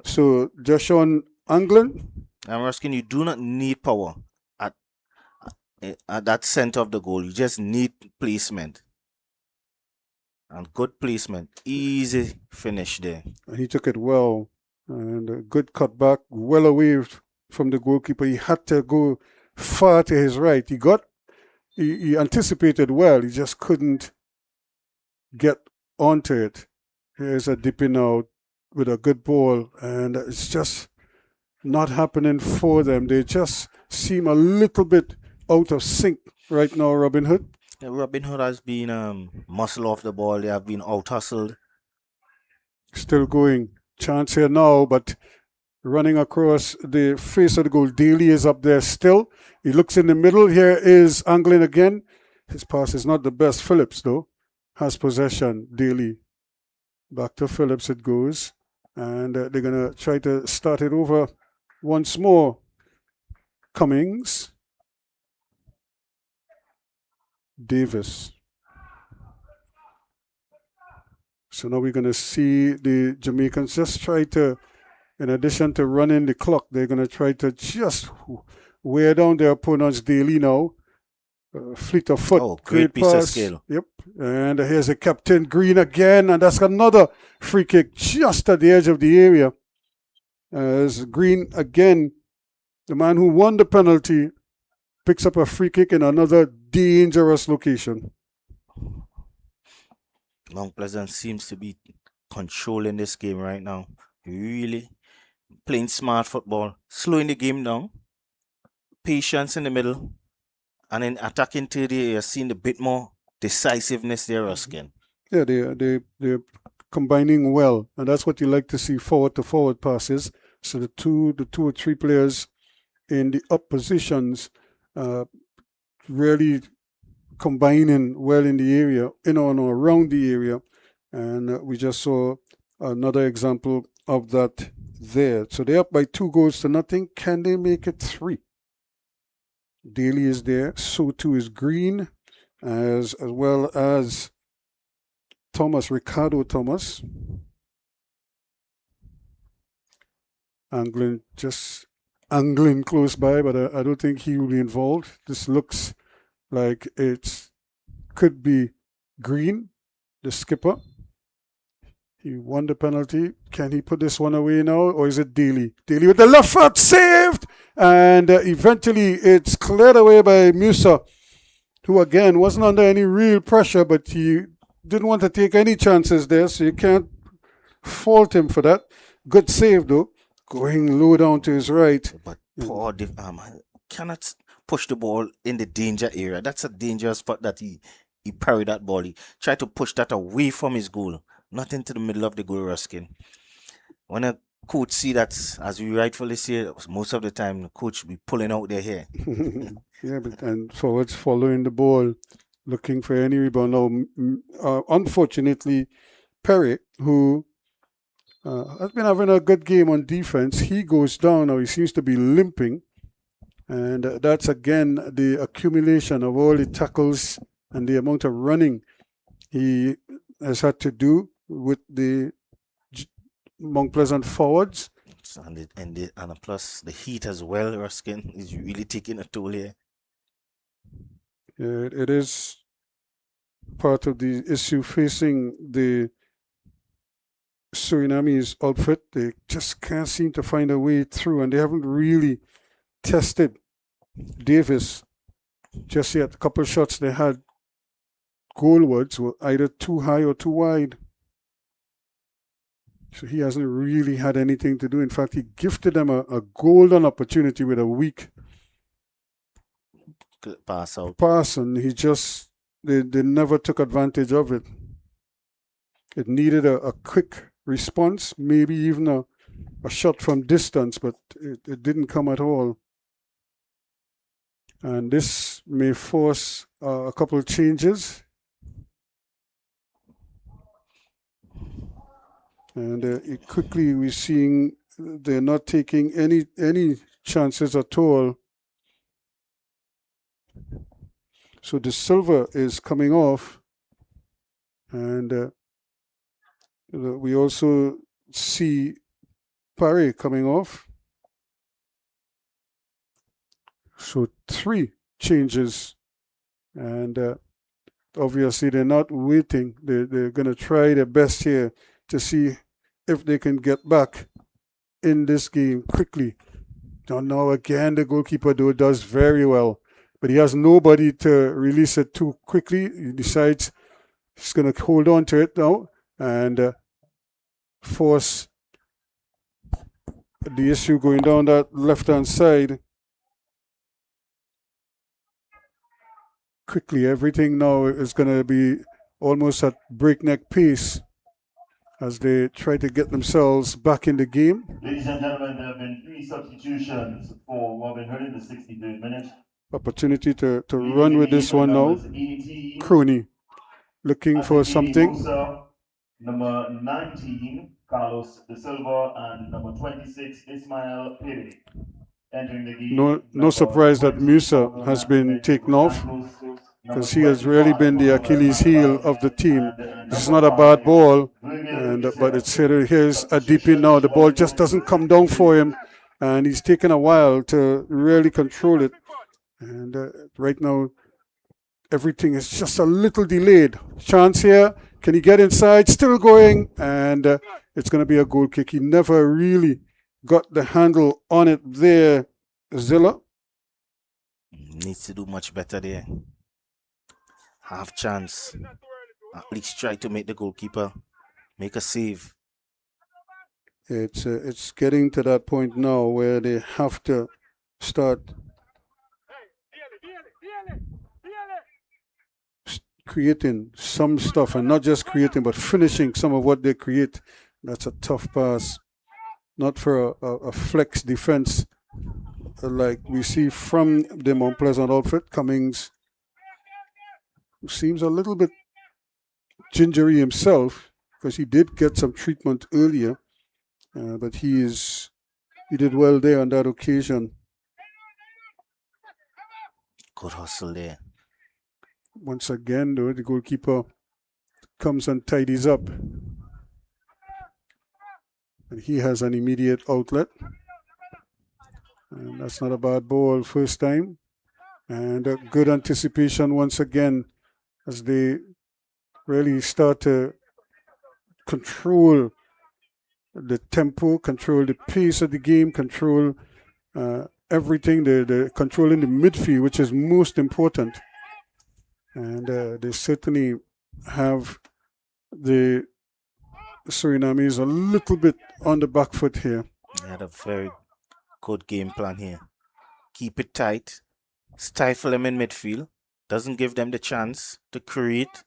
Speaker 2: So just on angling.
Speaker 6: And Ruskin, you do not need power at that center of the goal. You just need placement. And good placement. Easy finish there.
Speaker 2: And he took it well. And a good cutback, well away from the goalkeeper. He had to go far to his right. He anticipated well. He just couldn't get onto it. Here's a dipping out with a good ball. And it's just not happening for them. They just seem a little bit out of sync right now, Robinhood.
Speaker 6: Yeah, Robinhood has been muscle off the ball. They have been out-hustled.
Speaker 2: Still going. Chance here now, but running across the face of the goal. Daly is up there still. He looks in the middle. Here is angling again. His pass is not the best. Phillips, though, has possession. Daly. Back to Phillips it goes. And they're going to try to start it over once more. Cummings. Davis. So now we're going to see the Jamaicans just try to, in addition to running the clock, they're going to try to just wear down their opponents daily now. Fleet of foot.
Speaker 6: Oh, great piece of skill.
Speaker 2: Yep. And here's a Captain Green again, and that's another free kick just at the edge of the area. As Green again, the man who won the penalty, picks up a free kick in another dangerous location.
Speaker 6: Mount Pleasant seems to be controlling this game right now. Really playing smart football, slowing the game down, patience in the middle, and then attacking to the area, seeing a bit more decisiveness there, Ruskin.
Speaker 2: Yeah, they're combining well, and that's what you like to see, forward to forward passes. So the two or three players in the up positions really combining well in the area, in and around the area, and we just saw another example of that there. So they're up by 2-0. Can they make it 3? Daly is there, so too is Green, as well as Thomas, Ricardo Thomas. Angling close by, but I don't think he will be involved. This looks like it could be Green, the skipper. He won the penalty. Can he put this one away now, or is it Daly? Daly with the left foot, saved! And eventually it's cleared away by Musa, who again wasn't under any real pressure, but he didn't want to take any chances there, so you can't fault him for that. Good save though, going low down to his right.
Speaker 6: But poor cannot push the ball in the danger area. That's a dangerous spot that he parried that ball. He tried to push that away from his goal, not into the middle of the goal, Ruskin. When a coach see that, as we rightfully say, most of the time the coach will be pulling out their hair.
Speaker 2: Yeah, and forwards following the ball, looking for any rebound. Now, unfortunately, Perry, who has been having a good game on defense, he goes down now. He seems to be limping, and that's again the accumulation of all the tackles and the amount of running he has had to do with the Mount Pleasant forwards.
Speaker 6: And plus the heat as well, Ruskin, is really taking a toll here.
Speaker 2: Yeah, it is part of the issue facing the Surinamese outfit. They just can't seem to find a way through, and they haven't really tested Davis just yet. A couple of shots they had goalwards were either too high or too wide. So he hasn't really had anything to do. In fact, he gifted them a golden opportunity with a weak
Speaker 6: pass out.
Speaker 2: And he just, they never took advantage of it. It needed a quick response, maybe even a shot from distance, but it didn't come at all. And this may force a couple of changes. And quickly we're seeing they're not taking any chances at all. So the silver is coming off, and we also see Paré coming off. So 3 changes, and obviously they're not waiting. They're going to try their best here to see if they can get back in this game quickly. Now again, the goalkeeper does very well, but he has nobody to release it too quickly. He decides he's going to hold on to it now and force the issue going down that left-hand side. Quickly, everything now is going to be almost at breakneck pace as they try to get themselves back in the game.
Speaker 7: Ladies and gentlemen, there have been 3 substitutions for Robinhood in the 63rd minute.
Speaker 2: Opportunity to run with this one now.
Speaker 7: 18,
Speaker 2: Crony looking for something.
Speaker 7: Musa, number 19, Carlos De Silva, and number 26, Ismail Piri. Entering the game,
Speaker 2: No
Speaker 7: number
Speaker 2: surprise that
Speaker 7: 20,
Speaker 2: Musa
Speaker 7: Pablo
Speaker 2: has been taken
Speaker 7: Dos
Speaker 2: off,
Speaker 7: Santos, number
Speaker 2: because he has really
Speaker 7: 25,
Speaker 2: been the
Speaker 7: Pablo
Speaker 2: Achilles
Speaker 7: Hernandez,
Speaker 2: heel of the team.
Speaker 7: and
Speaker 2: This is
Speaker 7: number
Speaker 2: not a bad
Speaker 7: 5,
Speaker 2: ball,
Speaker 7: Gabriel
Speaker 2: but it's
Speaker 7: Luciano.
Speaker 2: here's a deep in now. The ball just doesn't come down for him, and he's taken a while to really control it. And right now, everything is just a little delayed. Chance here. Can he get inside? Still going, and it's going to be a goal kick. He never really got the handle on it there, Zilla.
Speaker 6: Needs to do much better there. Half chance. At least try to make the goalkeeper make a save.
Speaker 2: It's getting to that point now where they have to start creating some stuff, and not just creating, but finishing some of what they create. That's a tough pass, not for a flex defense like we see from the Mount Pleasant outfit. Cummings seems a little bit gingery himself, because he did get some treatment earlier, but he did well there on that occasion.
Speaker 6: Good hustle there.
Speaker 2: Once again, though, the goalkeeper comes and tidies up, and he has an immediate outlet, and that's not a bad ball first time. And a good anticipation once again as they really start to control the tempo, control the pace of the game, control everything. They're controlling the midfield, which is most important. And they certainly have the Surinamese a little bit on the back foot here.
Speaker 6: They had a very good game plan here. Keep it tight, stifle them in midfield, doesn't give them the chance to create.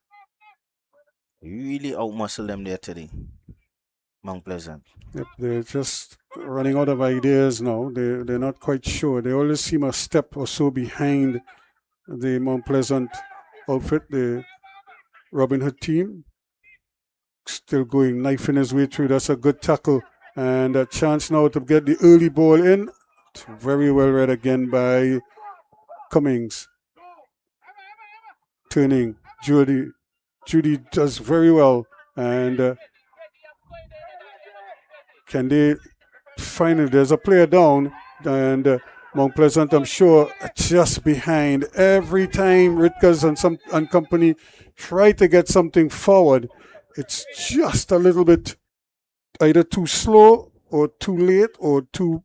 Speaker 6: Really outmuscle them there today, Mount Pleasant.
Speaker 2: Yep, they're just running out of ideas now. They're not quite sure. They always seem a step or so behind the Mount Pleasant outfit, the Robinhood team. Still going, knifing his way through. That's a good tackle, and a chance now to get the early ball in. Very well read again by Cummings. Turning, Judy does very well, and can they find it? There's a player down, and Mount Pleasant, I'm sure, just behind. Every time Ritkers and company try to get something forward, it's just a little bit either too slow or too late or too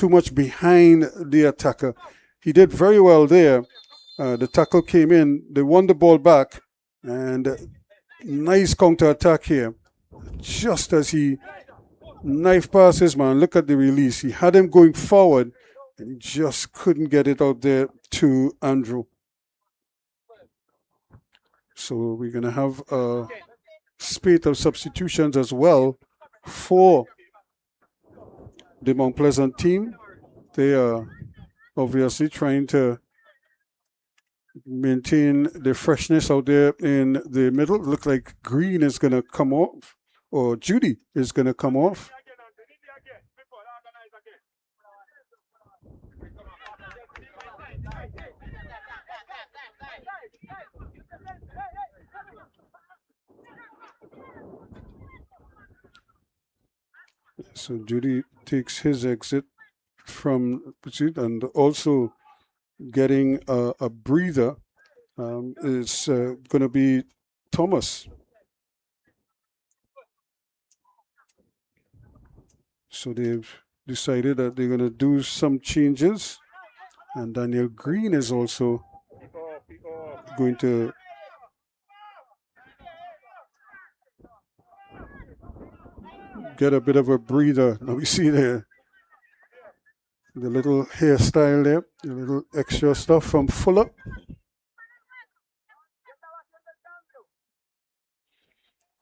Speaker 2: much behind the attacker. He did very well there. The tackle came in. They won the ball back, and nice counter attack here. Just as he knife past his man, look at the release. He had him going forward, and he just couldn't get it out there to Andrew. So we're going to have a spate of substitutions as well for the Mount Pleasant team. They are obviously trying to maintain the freshness out there in the middle. Look like Green is going to come off, or Judy is going to come off. So Judy takes his exit from pursuit, and also getting a breather is going to be Thomas. So they've decided that they're going to do some changes, and Daniel Green is also going to get a bit of a breather. Now we see the little hairstyle there, the little extra stuff from Fuller.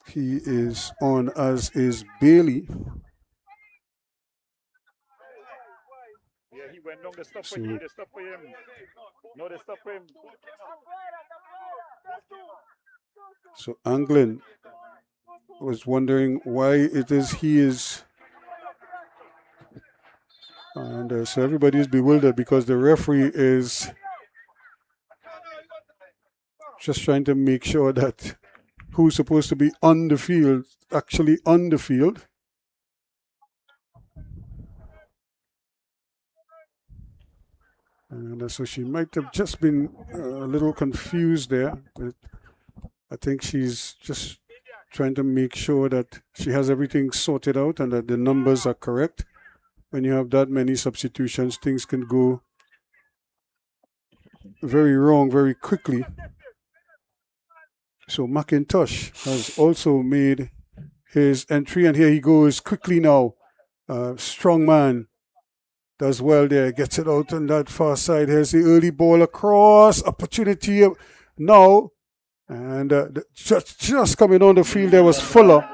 Speaker 2: He is on, as is Bailey.
Speaker 8: Yeah, he went long. They stop for him. They stop for him. No, they stop for him.
Speaker 2: So Anglin was wondering why it is he is. And so everybody is bewildered because the referee is just trying to make sure that who's supposed to be on the field, actually on the field. And so she might have just been a little confused there. But I think she's just trying to make sure that she has everything sorted out and that the numbers are correct. When you have that many substitutions, things can go very wrong very quickly. So McIntosh has also made his entry, and here he goes quickly now. Strong man does well there, gets it out on that far side. Here's the early ball across, opportunity now, and just coming on the field there was Fuller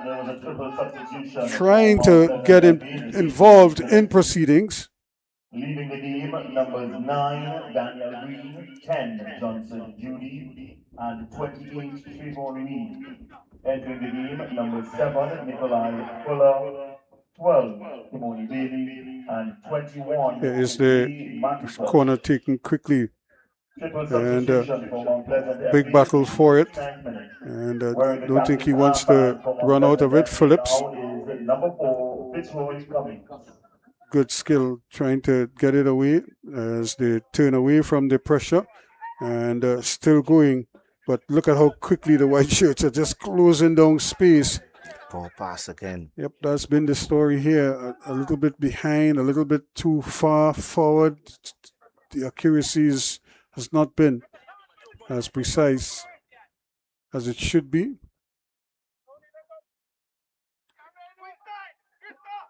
Speaker 2: trying to get involved in proceedings.
Speaker 7: Leaving the game, numbers 9, Daniel Green, 10, Johnson Judy, and 28, Trayvon Reed. Entering the game, number 7, Nikolai Fuller, 12, Timoni Bailey, and 21,
Speaker 2: Here is the corner taken quickly. And big battle for it. And don't think he wants to run out of it. Phillips.
Speaker 7: Number 4, Fitzroy Cummings.
Speaker 2: Good skill trying to get it away as they turn away from the pressure and still going. But look at how quickly the white shirts are just closing down space.
Speaker 6: Poor pass again.
Speaker 2: Yep, that's been the story here. A little bit behind, a little bit too far forward. The accuracy has not been as precise as it should be.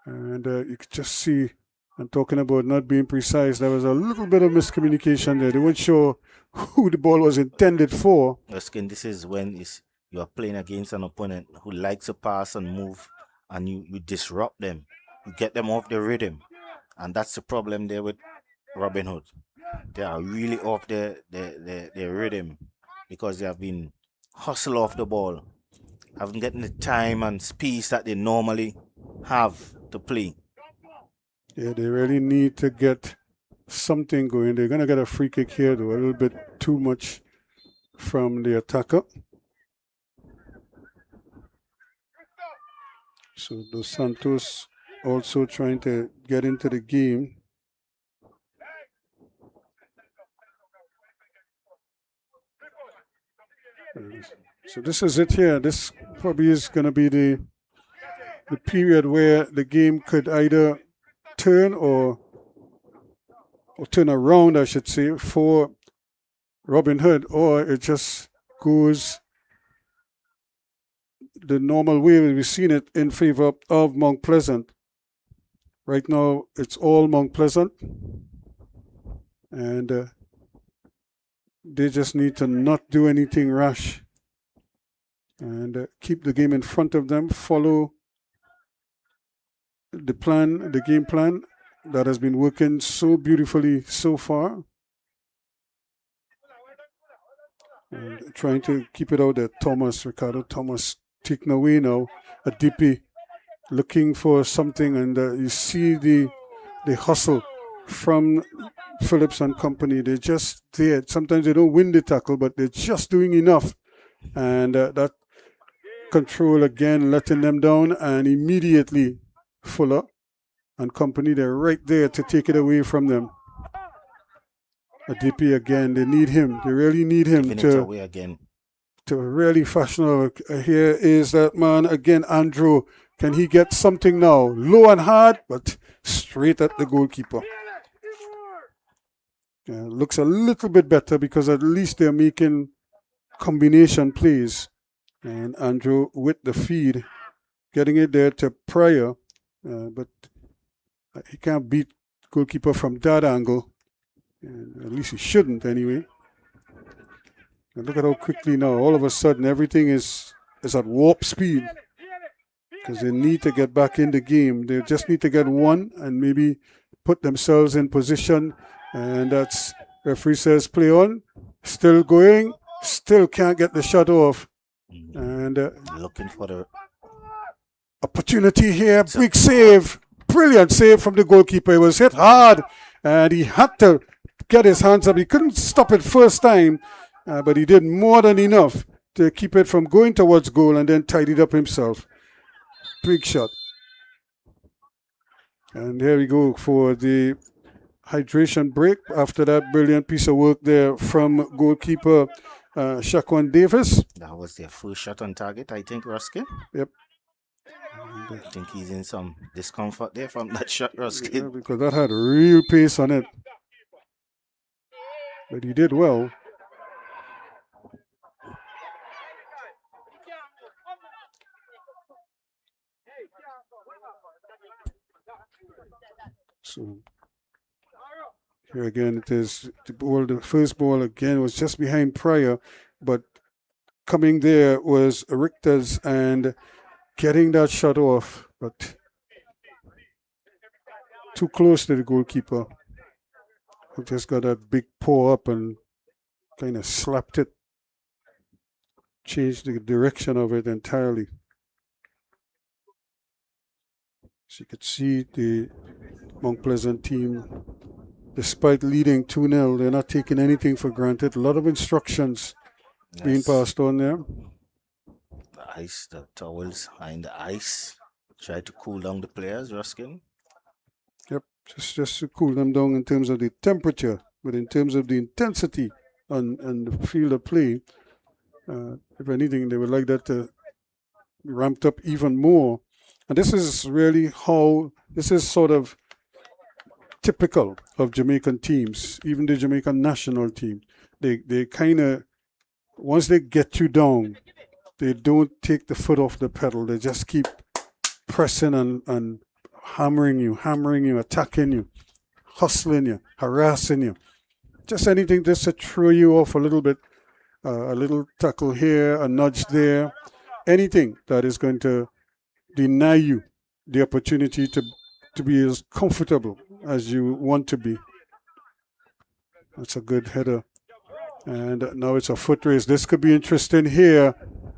Speaker 2: And you could just see, I'm talking about not being precise, there was a little bit of miscommunication there. They weren't sure who the ball was intended for.
Speaker 6: Skin, this is when you are playing against an opponent who likes to pass and move, and you disrupt them. You get them off the rhythm. And that's the problem there with Robinhood. They are really off their rhythm because they have been hustled off the ball, haven't gotten the time and space that they normally have to play.
Speaker 2: Yeah, they really need to get something going. They're going to get a free kick here, though, a little bit too much from the attacker. So Dos Santos also trying to get into the game. So this is it here. This probably is going to be the period where the game could either turn or turn around, I should say, for Robinhood, or it just goes the normal way we've seen it in favor of Mount Pleasant. Right now, it's all Mount Pleasant, and they just need to not do anything rash and keep the game in front of them, follow the plan, the game plan that has been working so beautifully so far. And trying to keep it out there. Ricardo Thomas taken away now. A DP looking for something, and you see the hustle from Phillips and company. They're just there. Sometimes they don't win the tackle, but they're just doing enough. And that control again, letting them down, and immediately Fuller and company, they're right there to take it away from them. A DP again, they need him. They really need him to really fashion out. Here is that man again, Andrew. Can he get something now? Low and hard, but straight at the goalkeeper. Looks a little bit better because at least they're making combination plays. And Andrew with the feed, getting it there to Pryor. But he can't beat goalkeeper from that angle. At least he shouldn't anyway. And look at how quickly now, all of a sudden, everything is at warp speed. Because they need to get back in the game. They just need to get one and maybe put themselves in position. And that's, referee says, play on. Still going. Still can't get the shot off. And
Speaker 6: looking for the
Speaker 2: Opportunity here, big save. Brilliant save from the goalkeeper. He was hit hard and he had to get his hands up. He couldn't stop it first time, but he did more than enough to keep it from going towards goal and then tidied up himself. Big shot. And here we go for the hydration break. After that brilliant piece of work there from goalkeeper Shaquan Davis.
Speaker 6: That was their first shot on target, I think, Ruskin.
Speaker 2: Yep.
Speaker 6: I think he's in some discomfort there from that shot, Ruskin.
Speaker 2: Yeah, because that had real pace on it. But he did well. So here again, it is the ball. The first ball again was just behind Pryor, but coming there was Richter's and getting that shot off, but too close to the goalkeeper. He just got that big paw up and kind of slapped it, changed the direction of it entirely. So you could see the Mount Pleasant team, despite leading 2-0, they're not taking anything for granted. A lot of instructions being passed on there.
Speaker 6: The ice, the towels are in the ice. Try to cool down the players, Ruskin.
Speaker 2: Yep, just to cool them down in terms of the temperature, but in terms of the intensity and the field of play, if anything, they would like that to be ramped up even more. And this is really this is sort of typical of Jamaican teams, even the Jamaican national team. They kind of, once they get you down, they don't take the foot off the pedal. They just keep pressing and hammering you, attacking you, hustling you, harassing you. Just anything just to throw you off a little bit, a little tackle here, a nudge there, anything that is going to deny you the opportunity to be as comfortable as you want to be. That's a good header. And now it's a foot race. This could be interesting here.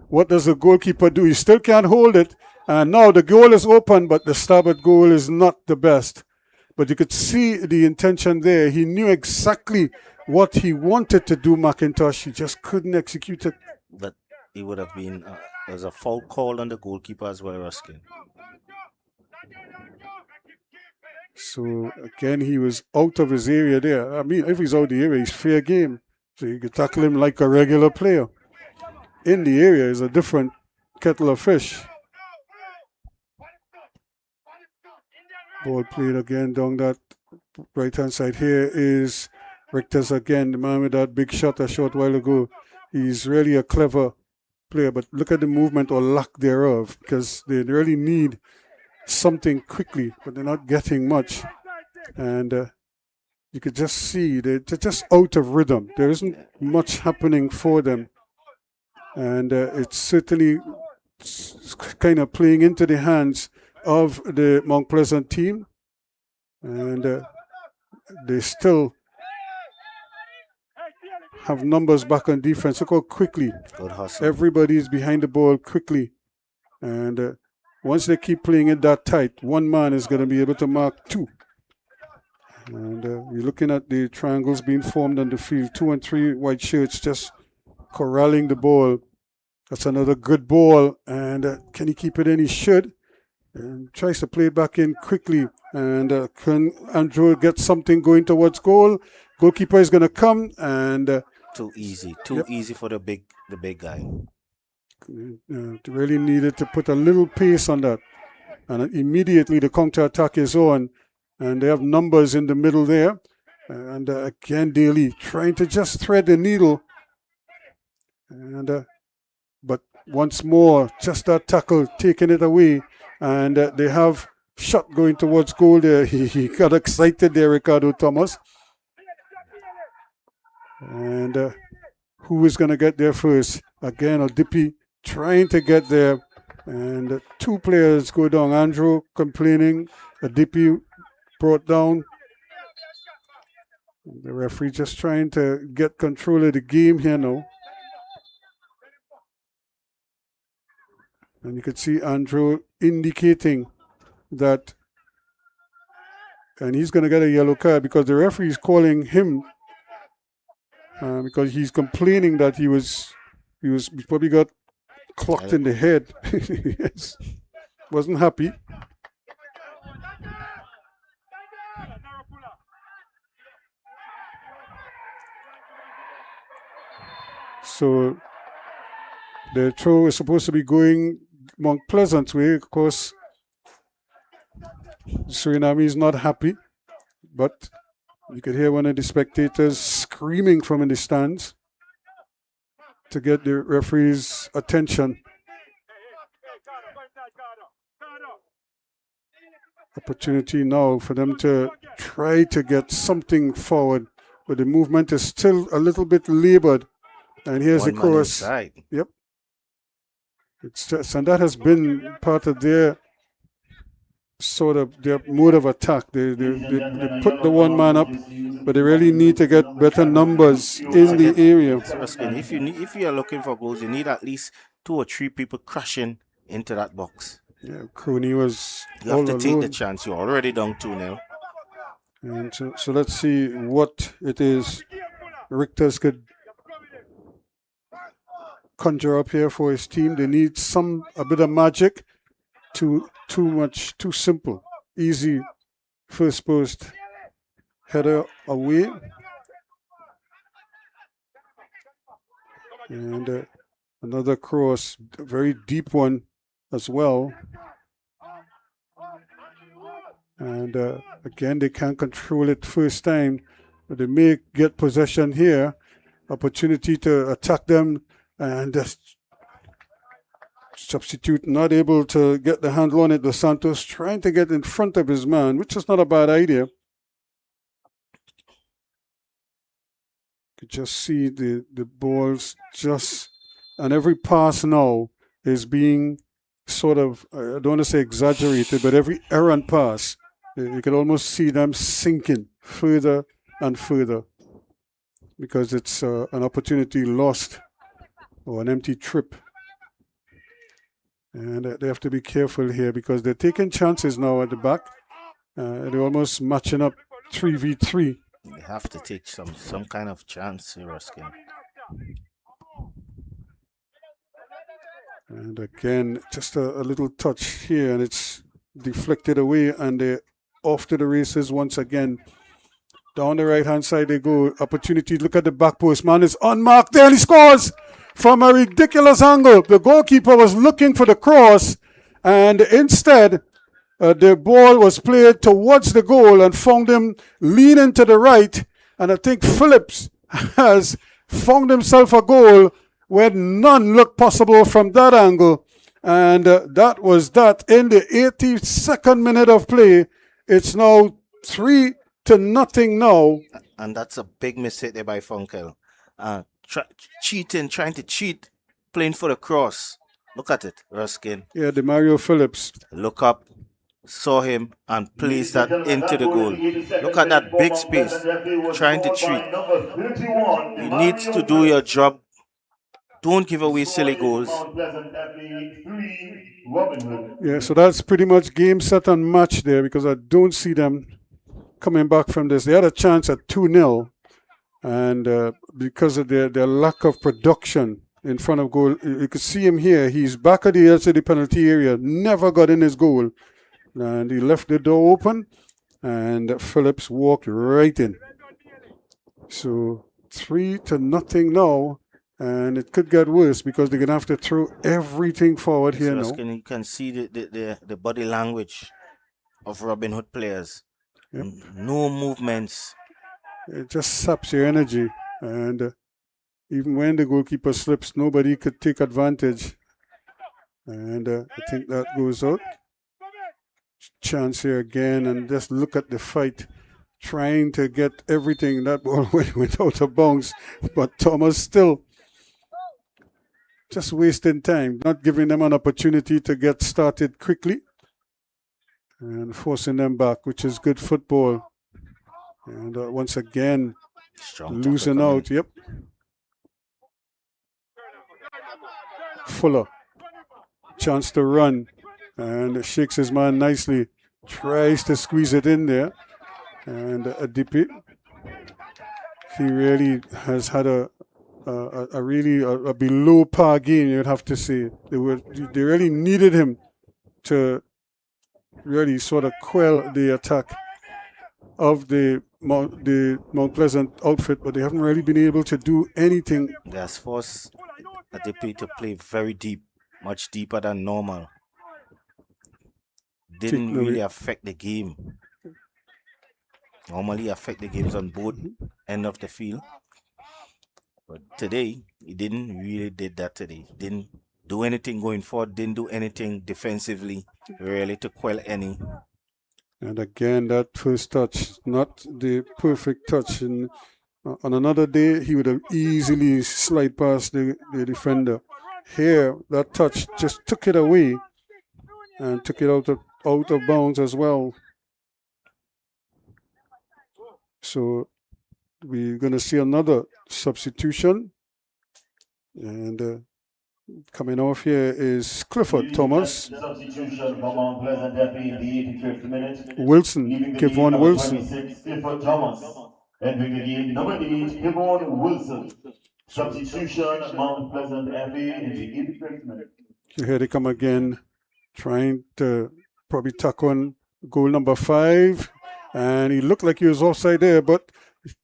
Speaker 2: What does the goalkeeper do? He still can't hold it. And now the goal is open, but the starboard goal is not the best. But you could see the intention there. He knew exactly what he wanted to do, McIntosh. He just couldn't execute it.
Speaker 6: But it would have been, there's a foul call on the goalkeeper as well, Ruskin.
Speaker 2: So again, he was out of his area there. I mean, if he's out of the area, he's fair game. So you could tackle him like a regular player. In the area is a different kettle of fish. Ball played again down that right-hand side. Here is Richter's again, the man with that big shot a short while ago. He's really a clever player, but look at the movement or lack thereof, because they really need something quickly, but they're not getting much. And you could just see they're just out of rhythm. There isn't much happening for them. And it's certainly kind of playing into the hands of the Mount Pleasant team. And they still have numbers back on defense. Look how quickly everybody's behind the ball quickly. And once they keep playing it that tight, one man is going to be able to mark two. And you're looking at the triangles being formed on the field. 2 and 3 white shirts just corralling the ball. That's another good ball. And can he keep it in? He should. And tries to play it back in quickly. And can Andrew get something going towards goal? Goalkeeper is going to come. And
Speaker 6: too easy for the big guy.
Speaker 2: Really needed to put a little pace on that. And immediately the counter-attack is on. And they have numbers in the middle there. And again, Daly trying to just thread the needle. And but once more, just that tackle, taking it away. And they have shot going towards goal there. He got excited there, Ricardo Thomas. And who is going to get there first? Again, Odipi trying to get there. And two players go down. Andrew complaining. Odipi brought down. The referee just trying to get control of the game here now. And you could see Andrew indicating that, and he's going to get a yellow card because the referee is calling him because he's complaining that he probably got clocked in the head. Yes. Wasn't happy. So the throw is supposed to be going Mount Pleasant's way. Of course, Suriname is not happy, but you could hear one of the spectators screaming from in the stands to get the referee's attention. Opportunity now for them to try to get something forward, but the movement is still a little bit labored. And here's the cross. Yep. It's just, and that has been part of their sort of their mode of attack. They put the one man up, but they really need to get better numbers in the area.
Speaker 6: If you are looking for goals, you need at least 2 or 3 people crashing into that box.
Speaker 2: Yeah, Cooney was.
Speaker 6: You have to take the chance. You're already down 2-0.
Speaker 2: And so let's see what it is Richter's could conjure up here for his team. They need a bit of magic. Too simple. Easy first post header away. And another cross, a very deep one as well. And again, they can't control it first time, but they may get possession here. Opportunity to attack them, and substitute not able to get the handle on it. Dos Santos trying to get in front of his man, which is not a bad idea. You could just see the balls and every pass now is being sort of, I don't want to say exaggerated, but every errant pass, you can almost see them sinking further and further because it's an opportunity lost or an empty trip. And they have to be careful here because they're taking chances now at the back. They're almost matching up 3v3.
Speaker 6: They have to take some kind of chance here, Ruskin.
Speaker 2: And again, just a little touch here, and it's deflected away, and they're off to the races once again. Down the right-hand side they go. Opportunity, look at the back post. Man is unmarked there, and he scores from a ridiculous angle. The goalkeeper was looking for the cross, and instead, the ball was played towards the goal and found him leaning to the right. And I think Phillips has found himself a goal where none looked possible from that angle. And that was that in the 82nd minute of play. It's now 3-0 now.
Speaker 6: And that's a big mistake there by Funkel. Trying to cheat, playing for the cross. Look at it, Ruskin.
Speaker 2: Yeah, the Mario Phillips.
Speaker 6: Look up, saw him, and placed that into the goal. Look at that big space, trying to cheat. You need to do your job. Don't give away silly goals.
Speaker 2: Yeah, so that's pretty much game, set, and match there because I don't see them coming back from this. They had a chance at 2-0, and because of their lack of production in front of goal, you could see him here. He's back at the edge of the penalty area, never got in his goal, and he left the door open, and Phillips walked right in. So 3-0 now. And it could get worse because they're going to have to throw everything forward here now.
Speaker 6: You can see the body language of Robinhood players. Yep. No movements.
Speaker 2: It just saps your energy. And even when the goalkeeper slips, nobody could take advantage. And I think that goes out. Chance here again. And just look at the fight. Trying to get everything. That ball went out of bounds. But Thomas still just wasting time, not giving them an opportunity to get started quickly and forcing them back, which is good football. And once again, losing out. Yep. chance to run, and shakes his man nicely, tries to squeeze it in there, and Adipi, he really has had a below par game, you'd have to say. They really needed him to really sort of quell the attack of the Mount Pleasant outfit, but they haven't really been able to do anything.
Speaker 6: They have forced Adipi to play very deep, much deeper than normal. Didn't really affect the game. Normally affect the games on both end of the field. But today, he didn't really did that today. Didn't do anything going forward, didn't do anything defensively, really to quell any.
Speaker 2: And again, that first touch, not the perfect touch. And on another day, he would have easily slid past the defender. Here, that touch just took it away and took it out of bounds as well. So we're going to see another substitution. And coming off here is Clifford Thomas.
Speaker 7: Substitution from Mount Pleasant FA in the 85th minute.
Speaker 2: Wilson, Kevon Wilson.
Speaker 7: 26, Clifford Thomas. Entering the game, number 8, Kevon Wilson. Substitution, Mount Pleasant FA in the 85th minute.
Speaker 2: Here they come again, trying to probably tuck on goal number 5. And he looked like he was offside there, but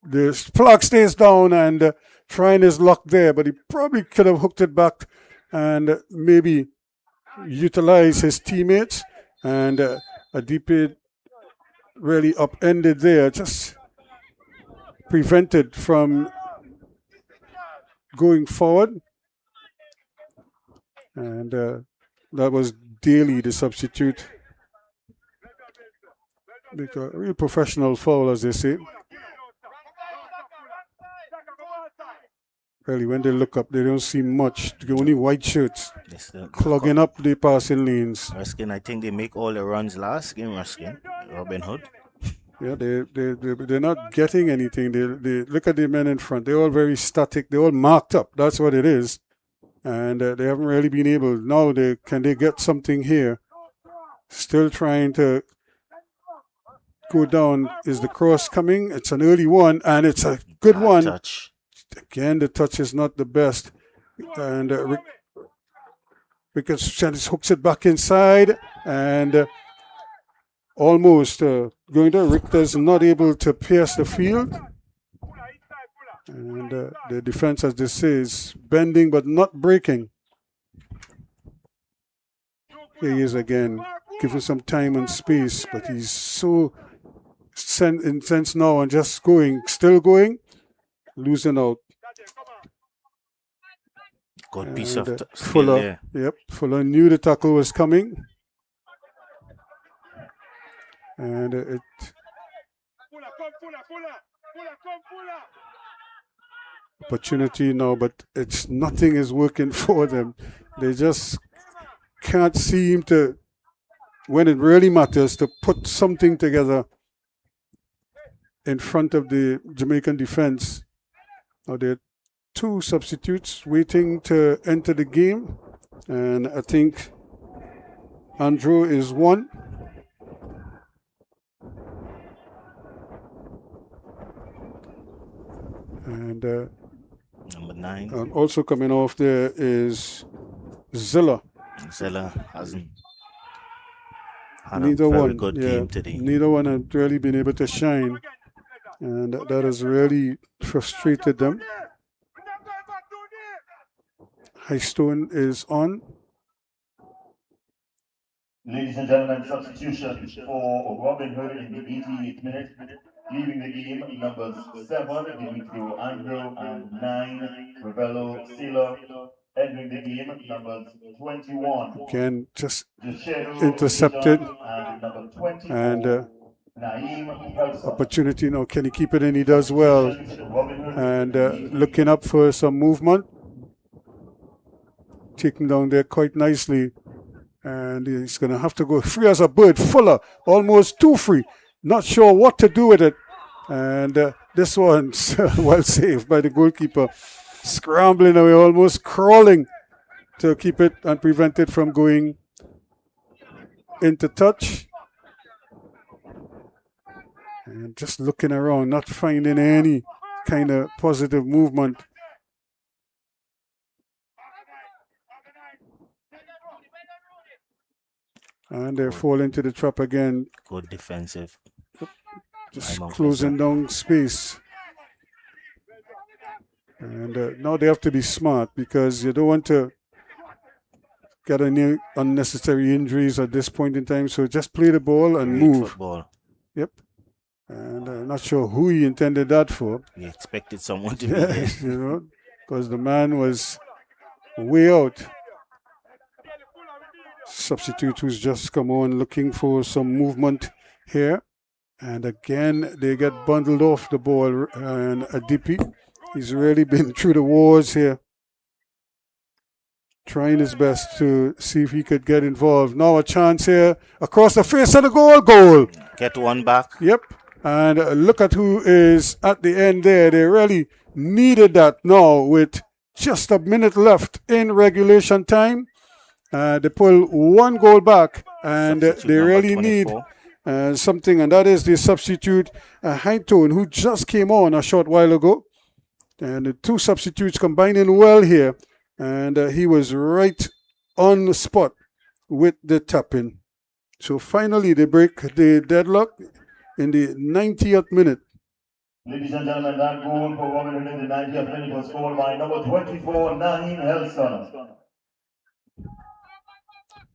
Speaker 2: the flag stays down and trying his luck there, but he probably could have hooked it back and maybe utilize his teammates. And Adipi really upended there, just prevented from going forward. And that was Daly, the substitute. A real professional foul, as they say. Really, when they look up, they don't see much. Only white shirts clogging up the passing lanes.
Speaker 6: Ruskin, I think they make all the runs last game, Ruskin. Robinhood.
Speaker 2: Yeah, they're not getting anything. They look at the men in front. They're all very static. They're all marked up. That's what it is. And they haven't really been able. Now, can they get something here? Still trying to go down. Is the cross coming? It's an early one, and it's a good one.
Speaker 6: Touch.
Speaker 2: Again, the touch is not the best. And Ricketts hooks it back inside, and almost going to Richter's not able to pierce the field. And the defense, as they say, is bending but not breaking. Here he is again, given some time and space, but he's so intense now and just going, still going, losing out.
Speaker 6: Good piece of
Speaker 2: Fuller.
Speaker 6: There.
Speaker 2: Yep, Fuller knew the tackle was coming. And it opportunity now, but nothing is working for them. They just can't seem to, when it really matters, to put something together in front of the Jamaican defense. Now there are 2 substitutes waiting to enter the game, and I think Andrew is one. And
Speaker 6: number 9.
Speaker 2: And also coming off there is Zilla.
Speaker 6: Zilla hasn't had
Speaker 2: Neither
Speaker 6: a very
Speaker 2: one,
Speaker 6: good game today.
Speaker 2: Neither one had really been able to shine, and that has really frustrated them. Highstone is on.
Speaker 7: Ladies and gentlemen, substitution for Robinhood in the 88th minute. Leaving the game, numbers 7, Dimitrio Andrew, and 9, Ravello Sila. Entering the game, numbers 21.
Speaker 2: Again, just intercepted. And opportunity now. Can he keep it in? He does well. And looking up for some movement. Taken down there quite nicely. And he's going to have to go free as a bird. Fuller, almost too free. Not sure what to do with it. And this one's well saved by the goalkeeper. Scrambling away, almost crawling to keep it and prevent it from going into touch. And just looking around, not finding any kind of positive movement. And they fall into the trap again.
Speaker 6: Good defensive.
Speaker 2: Just closing down space. And now they have to be smart because you don't want to get any unnecessary injuries at this point in time. So just play the ball and move.
Speaker 6: Football.
Speaker 2: Yep. And I'm not sure who he intended that for.
Speaker 6: He expected someone to be there.
Speaker 2: You know, because the man was way out. Substitute who's just come on looking for some movement here. And again, they get bundled off the ball. And Adipi, he's really been through the wars here. Trying his best to see if he could get involved. Now a chance here across the face of the goal. Goal.
Speaker 6: Get one back.
Speaker 2: Yep. And look at who is at the end there. They really needed that now with just a minute left in regulation time. They pull one goal back, and they really need something, and that is the substitute, Hightone, who just came on a short while ago. And the two substitutes combining well here, and he was right on the spot with the tap-in. So finally, they break the deadlock in the 90th minute.
Speaker 7: Ladies and gentlemen, that goal for Robinhood in the 90th minute was scored by number 24, Naheem Helson.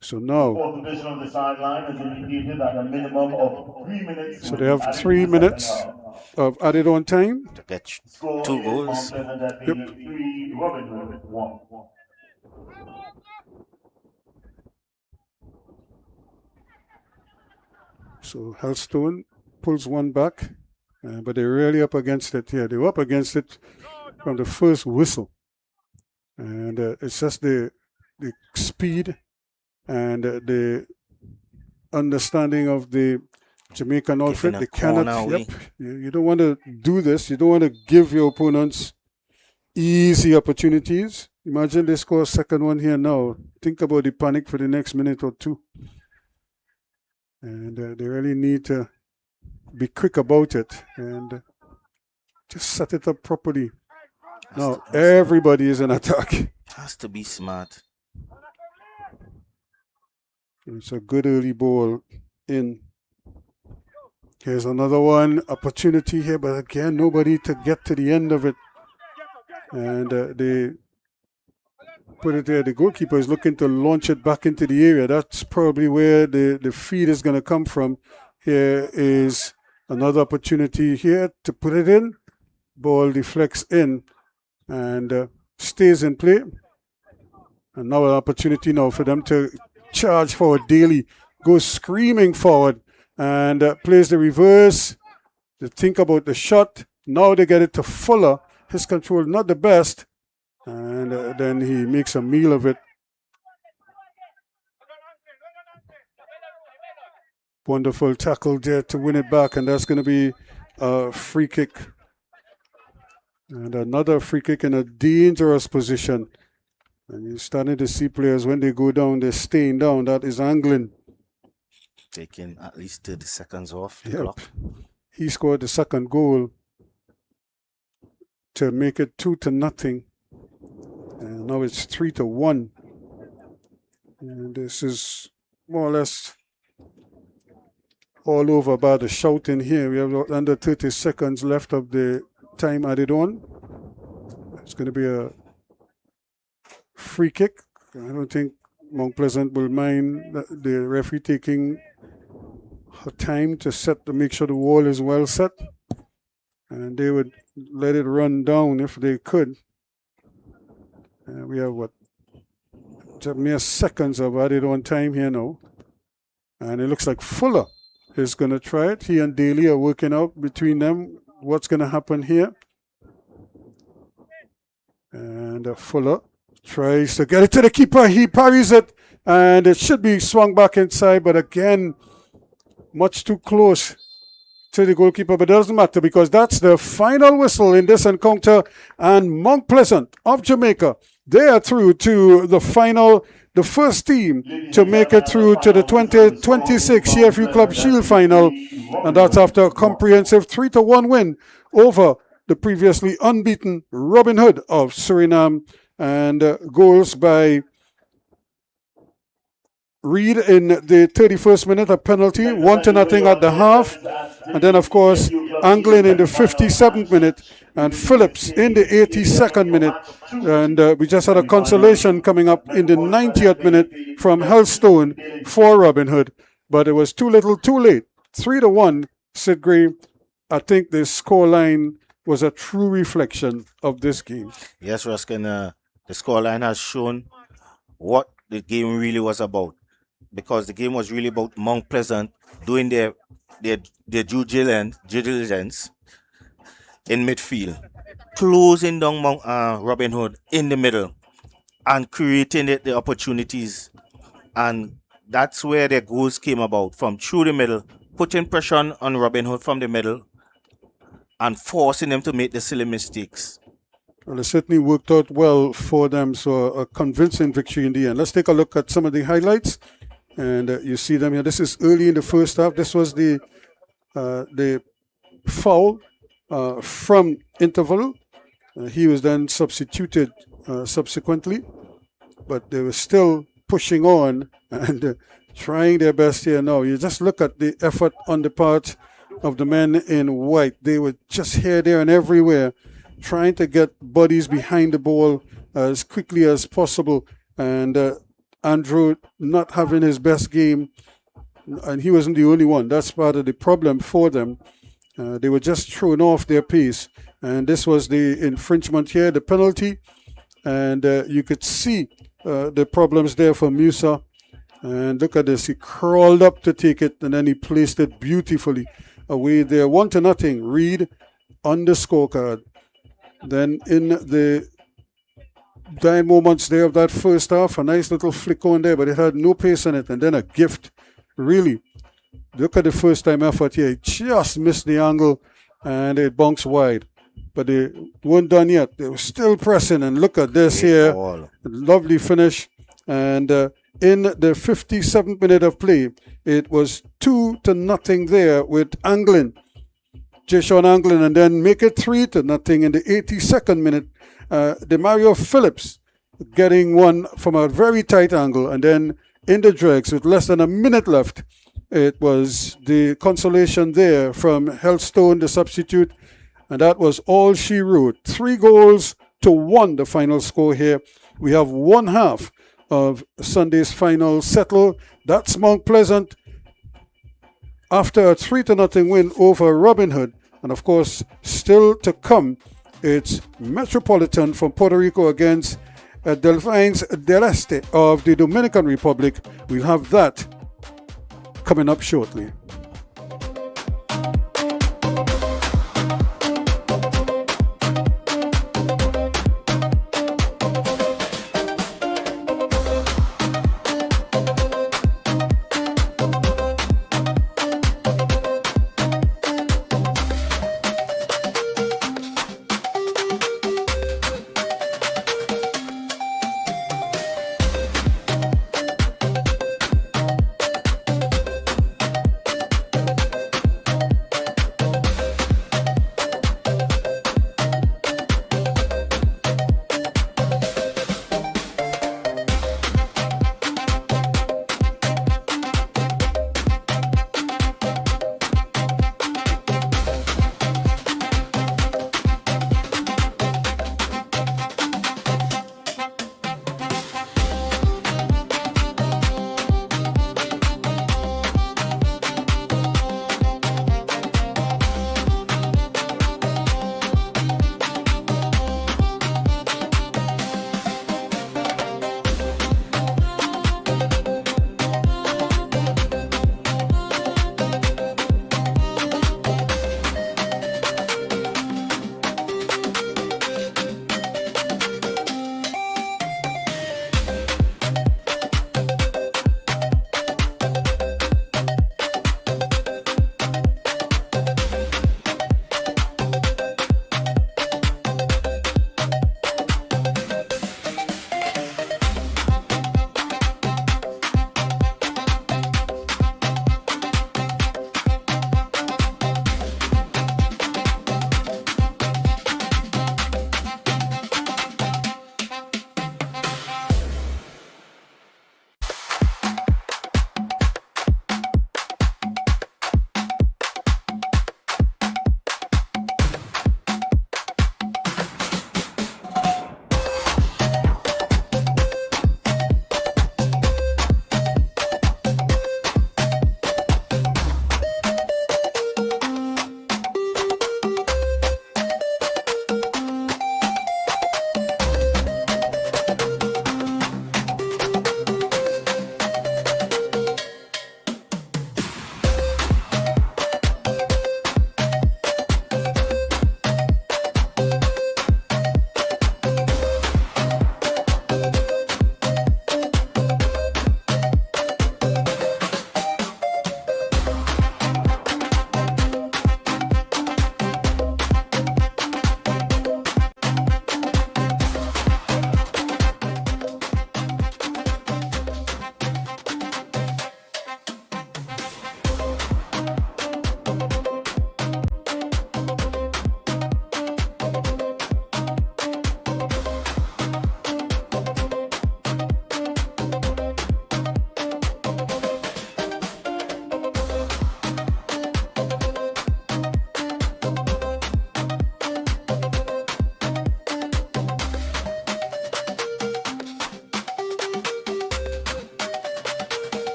Speaker 2: So now,
Speaker 7: Fourth official on the sideline has indicated that a minimum of 3 minutes.
Speaker 2: so they have 3 minutes of added on time.
Speaker 6: To get 2 goals.
Speaker 7: Yep. 3, Robinhood 1.
Speaker 2: So Hellstone pulls one back, but they're really up against it here. They were up against it from the first whistle. And it's just the speed and the understanding of the Jamaican outfit. They cannot, you don't want to do this. You don't want to give your opponents easy opportunities. Imagine they score a second one here now. Think about the panic for the next minute or two. And they really need to be quick about it and just set it up properly. Now everybody is in attack.
Speaker 6: Has to be smart.
Speaker 2: It's a good early ball in. Here's another one. Opportunity here, but again, nobody to get to the end of it. And they put it there. The goalkeeper is looking to launch it back into the area. That's probably where the feed is going to come from. Here is another opportunity here to put it in. Ball deflects in and stays in play. And now an opportunity now for them to charge forward. Daly goes screaming forward and plays the reverse. They think about the shot. Now they get it to Fuller. His control not the best. And then he makes a meal of it. Wonderful tackle there to win it back. And that's going to be a free kick. And another free kick in a dangerous position. And you're starting to see players, when they go down, they're staying down. That is angling.
Speaker 6: Taking at least 30 seconds off the
Speaker 2: Yep.
Speaker 6: clock.
Speaker 2: He scored the second goal to make it 2-0. And now it's 3-1. And this is more or less all over by the shouting here. We have under 30 seconds left of the time added on. It's going to be a free kick. I don't think Mount Pleasant will mind the referee taking her time to make sure the wall is well set. And they would let it run down if they could. We have just mere seconds of added on time here now. And it looks like Fuller is going to try it. He and Daly are working out between them what's going to happen here. And Fuller tries to get it to the keeper. He parries it. And it should be swung back inside. But again, much too close to the goalkeeper. But it doesn't matter because that's the final whistle in this encounter. And Mount Pleasant of Jamaica They are through to the final, the first team to make it through to the 2026 CFU Club Shield final, and that's after a comprehensive 3-1 win over the previously unbeaten Robinhood of Suriname, and goals by Reed in the 31st minute, a penalty, 1-0 at the half. And then, of course, Anglin in the 57th minute and Phillips in the 82nd minute. And we just had a consolation coming up in the 90th minute from Hellstone for Robinhood. But it was too little too late. 3-1, Sid Gray. I think the scoreline was a true reflection of this game.
Speaker 6: Yes, Ruskin, the scoreline has shown what the game really was about. Because the game was really about Mount Pleasant doing their due diligence in midfield, closing down Robinhood in the middle, and creating the opportunities. And that's where their goals came about, from through the middle, putting pressure on Robinhood from the middle, and forcing them to make the silly mistakes.
Speaker 2: Well, it certainly worked out well for them, so a convincing victory in the end. Let's take a look at some of the highlights. And you see them here. This is early in the first half. This was the foul from interval. He was then substituted subsequently, but they were still pushing on and trying their best here. Now, you just look at the effort on the part of the men in white. They were just here, there, and everywhere, trying to get bodies behind the ball as quickly as possible. And Andrew not having his best game, and he wasn't the only one. That's part of the problem for them. They were just thrown off their pace, and this was the infringement here, the penalty, and you could see the problems there for Musa. And look at this, he crawled up to take it, and then he placed it beautifully away there. 1-0, Reed on the scorecard. Then in the dying moments there of that first half, a nice little flick on there, but it had no pace in it, and then a gift, really. Look at the first time effort here. He just missed the angle and it bounced wide, but they weren't done yet. They were still pressing, and look at this here, lovely finish. And in the 57th minute of play, it was 2-0 there with Anglin, Jason Anglin, and then make it 3-0 in the 82nd minute. Demario Phillips getting one from a very tight angle, and then in the dregs with less than a minute left, it was the consolation there from Hellstone, the substitute, and that was all she wrote. 3-1, the final score here. We have one half of Sunday's final settled. That's Mount Pleasant after a 3-0 win over Robinhood, and of course, still to come, it's Metropolitan from Puerto Rico against Delfines del Este of the Dominican Republic. We'll have that coming up shortly.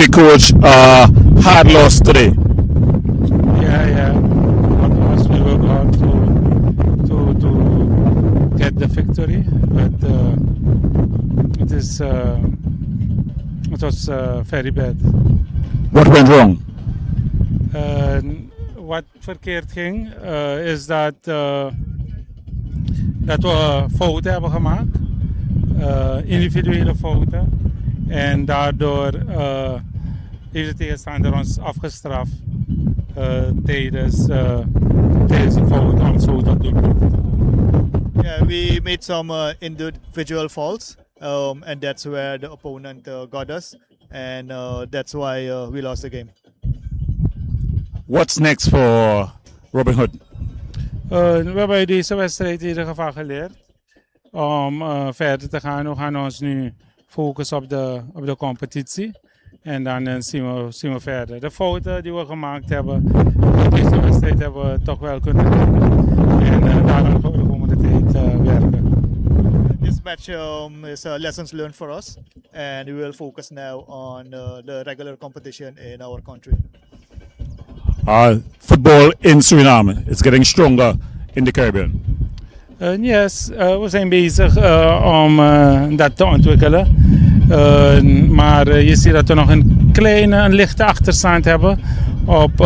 Speaker 9: Okay, coach. Hard loss today.
Speaker 5: Yeah. Hard loss. We work hard to get the victory, but it was very bad.
Speaker 9: What went wrong?
Speaker 5: Wat verkeerd ging, is dat we fouten hebben gemaakt, individuele fouten, en daardoor heeft de tegenstander ons afgestraft tijdens de fouten om zo dat doelpunt te doen.
Speaker 10: Yeah, we made some individual faults, and that's where the opponent got us, and that's why we lost the game.
Speaker 9: What's next for Robinhood?
Speaker 5: We hebben deze wedstrijd in ieder geval geleerd om verder te gaan. We gaan ons nu focussen op de competitie. En dan zien we verder. De fouten die we gemaakt hebben, deze wedstrijd hebben we toch wel kunnen leren. En daarom gaan we de komende tijd werken.
Speaker 10: This match is lessons learned for us, and we will focus now on the regular competition in our country.
Speaker 9: Football in Suriname. It's getting stronger in the Caribbean.
Speaker 5: Yes, we zijn bezig om dat te ontwikkelen. Maar je ziet dat we nog een lichte achterstand hebben op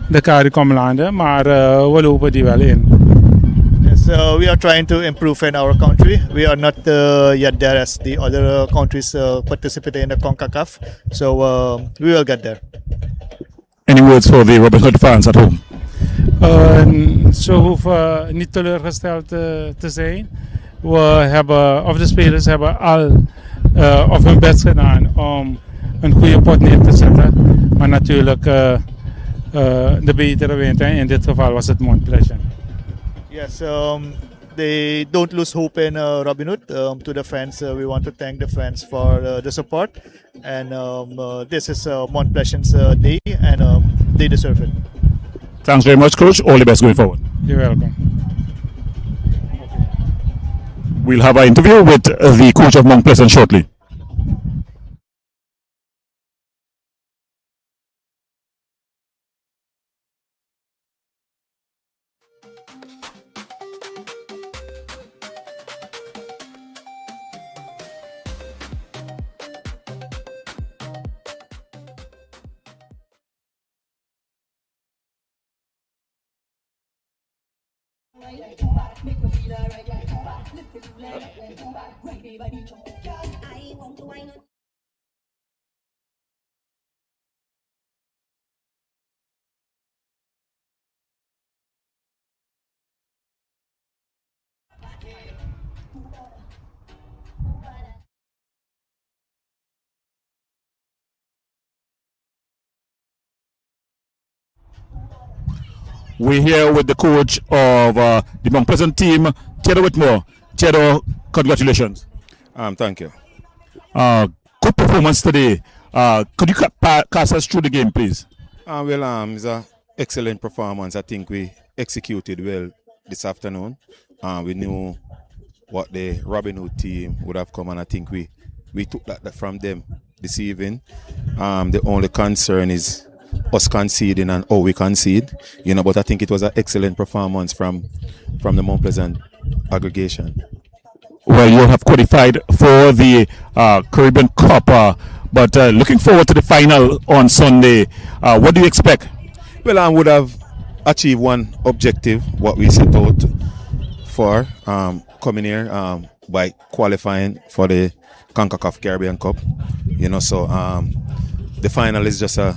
Speaker 5: de CARICOM-landen. Maar we lopen die wel in.
Speaker 10: Yes, we are trying to improve in our country. We are not yet there as the other countries participating in the CONCACAF. So we will get there.
Speaker 9: Any words for the Robinhood fans at home?
Speaker 5: Ze hoeven niet teleurgesteld te zijn. De spelers hebben al hun best gedaan om een goede pot neer te zetten. Maar natuurlijk de betere wint. In dit geval was het Mont Pleasant.
Speaker 10: Yes, they don't lose hope in Robinhood. To the fans, we want to thank the fans for the support. And this is Mont Pleasant's day, and they deserve it.
Speaker 9: Thanks very much, coach. All the best going forward.
Speaker 5: You're welcome.
Speaker 9: We'll have an interview with the coach of Mont Pleasant shortly. We're here with the coach of the Mount Pleasant team, Theodore Whitmore. Theodore, congratulations.
Speaker 4: Thank you.
Speaker 9: Good performance today. Could you cast us through the game, please?
Speaker 4: It's an excellent performance. I think we executed well this afternoon. We knew what the Robinhood team would have come, and I think we took that from them this evening. The only concern is us conceding and how we concede, but I think it was an excellent performance from the Mount Pleasant aggregation.
Speaker 9: Well, you have qualified for the Caribbean Cup, but looking forward to the final on Sunday. What do you expect?
Speaker 4: Well, I would have achieved one objective, what we set out for coming here by qualifying for the CONCACAF Caribbean Cup. So the final is just a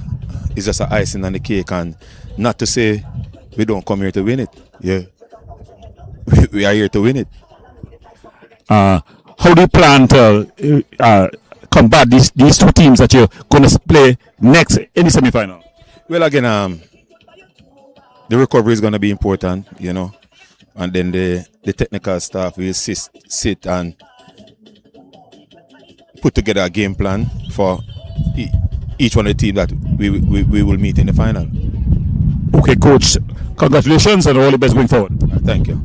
Speaker 4: icing on the cake, and not to say we don't come here to win it. Yeah, we are here to win it.
Speaker 9: How do you plan to combat these two teams that you're going to play next in the semi-final?
Speaker 4: Well, again, the recovery is going to be important, and then the technical staff will sit and put together a game plan for each one of the teams that we will meet in the final.
Speaker 9: Okay, coach, congratulations and all the best going forward.
Speaker 4: Thank you.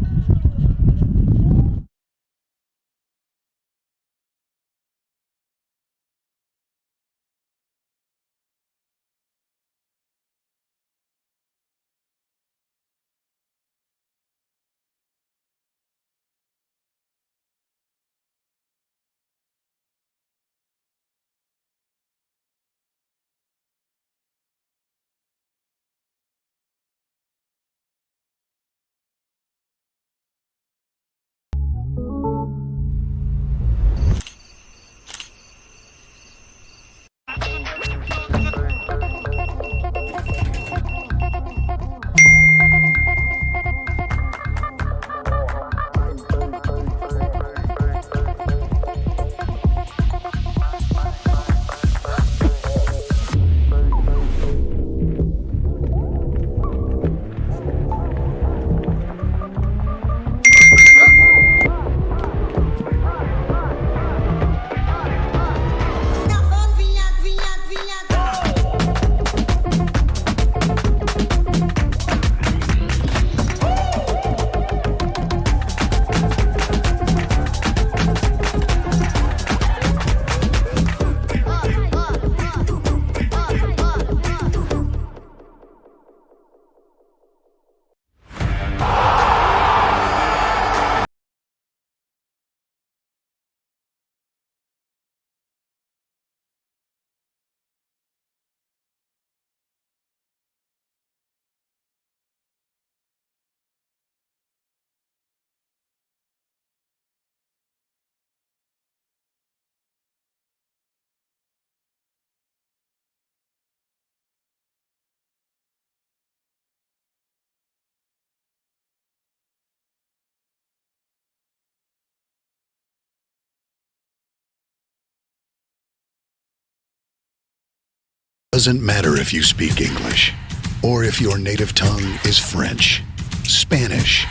Speaker 3: Doesn't matter if you speak English or if your native tongue is French, Spanish,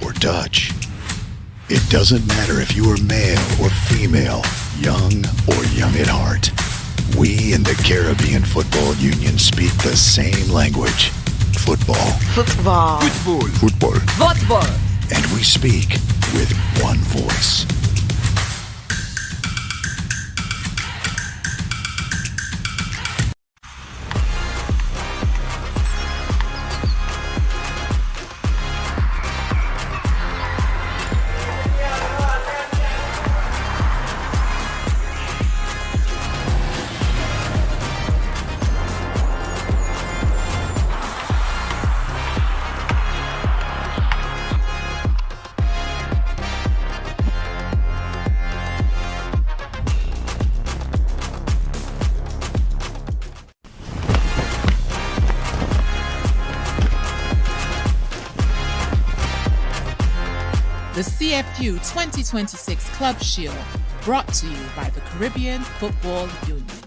Speaker 3: or Dutch. It doesn't matter if you are male or female, young or young at heart. We in the Caribbean Football Union speak the same language. Football.
Speaker 11: Football.
Speaker 3: Football. Football.
Speaker 11: Football.
Speaker 3: And we speak with one voice.
Speaker 1: The CFU 2026 Club Shield, brought to you by the Caribbean Football Union.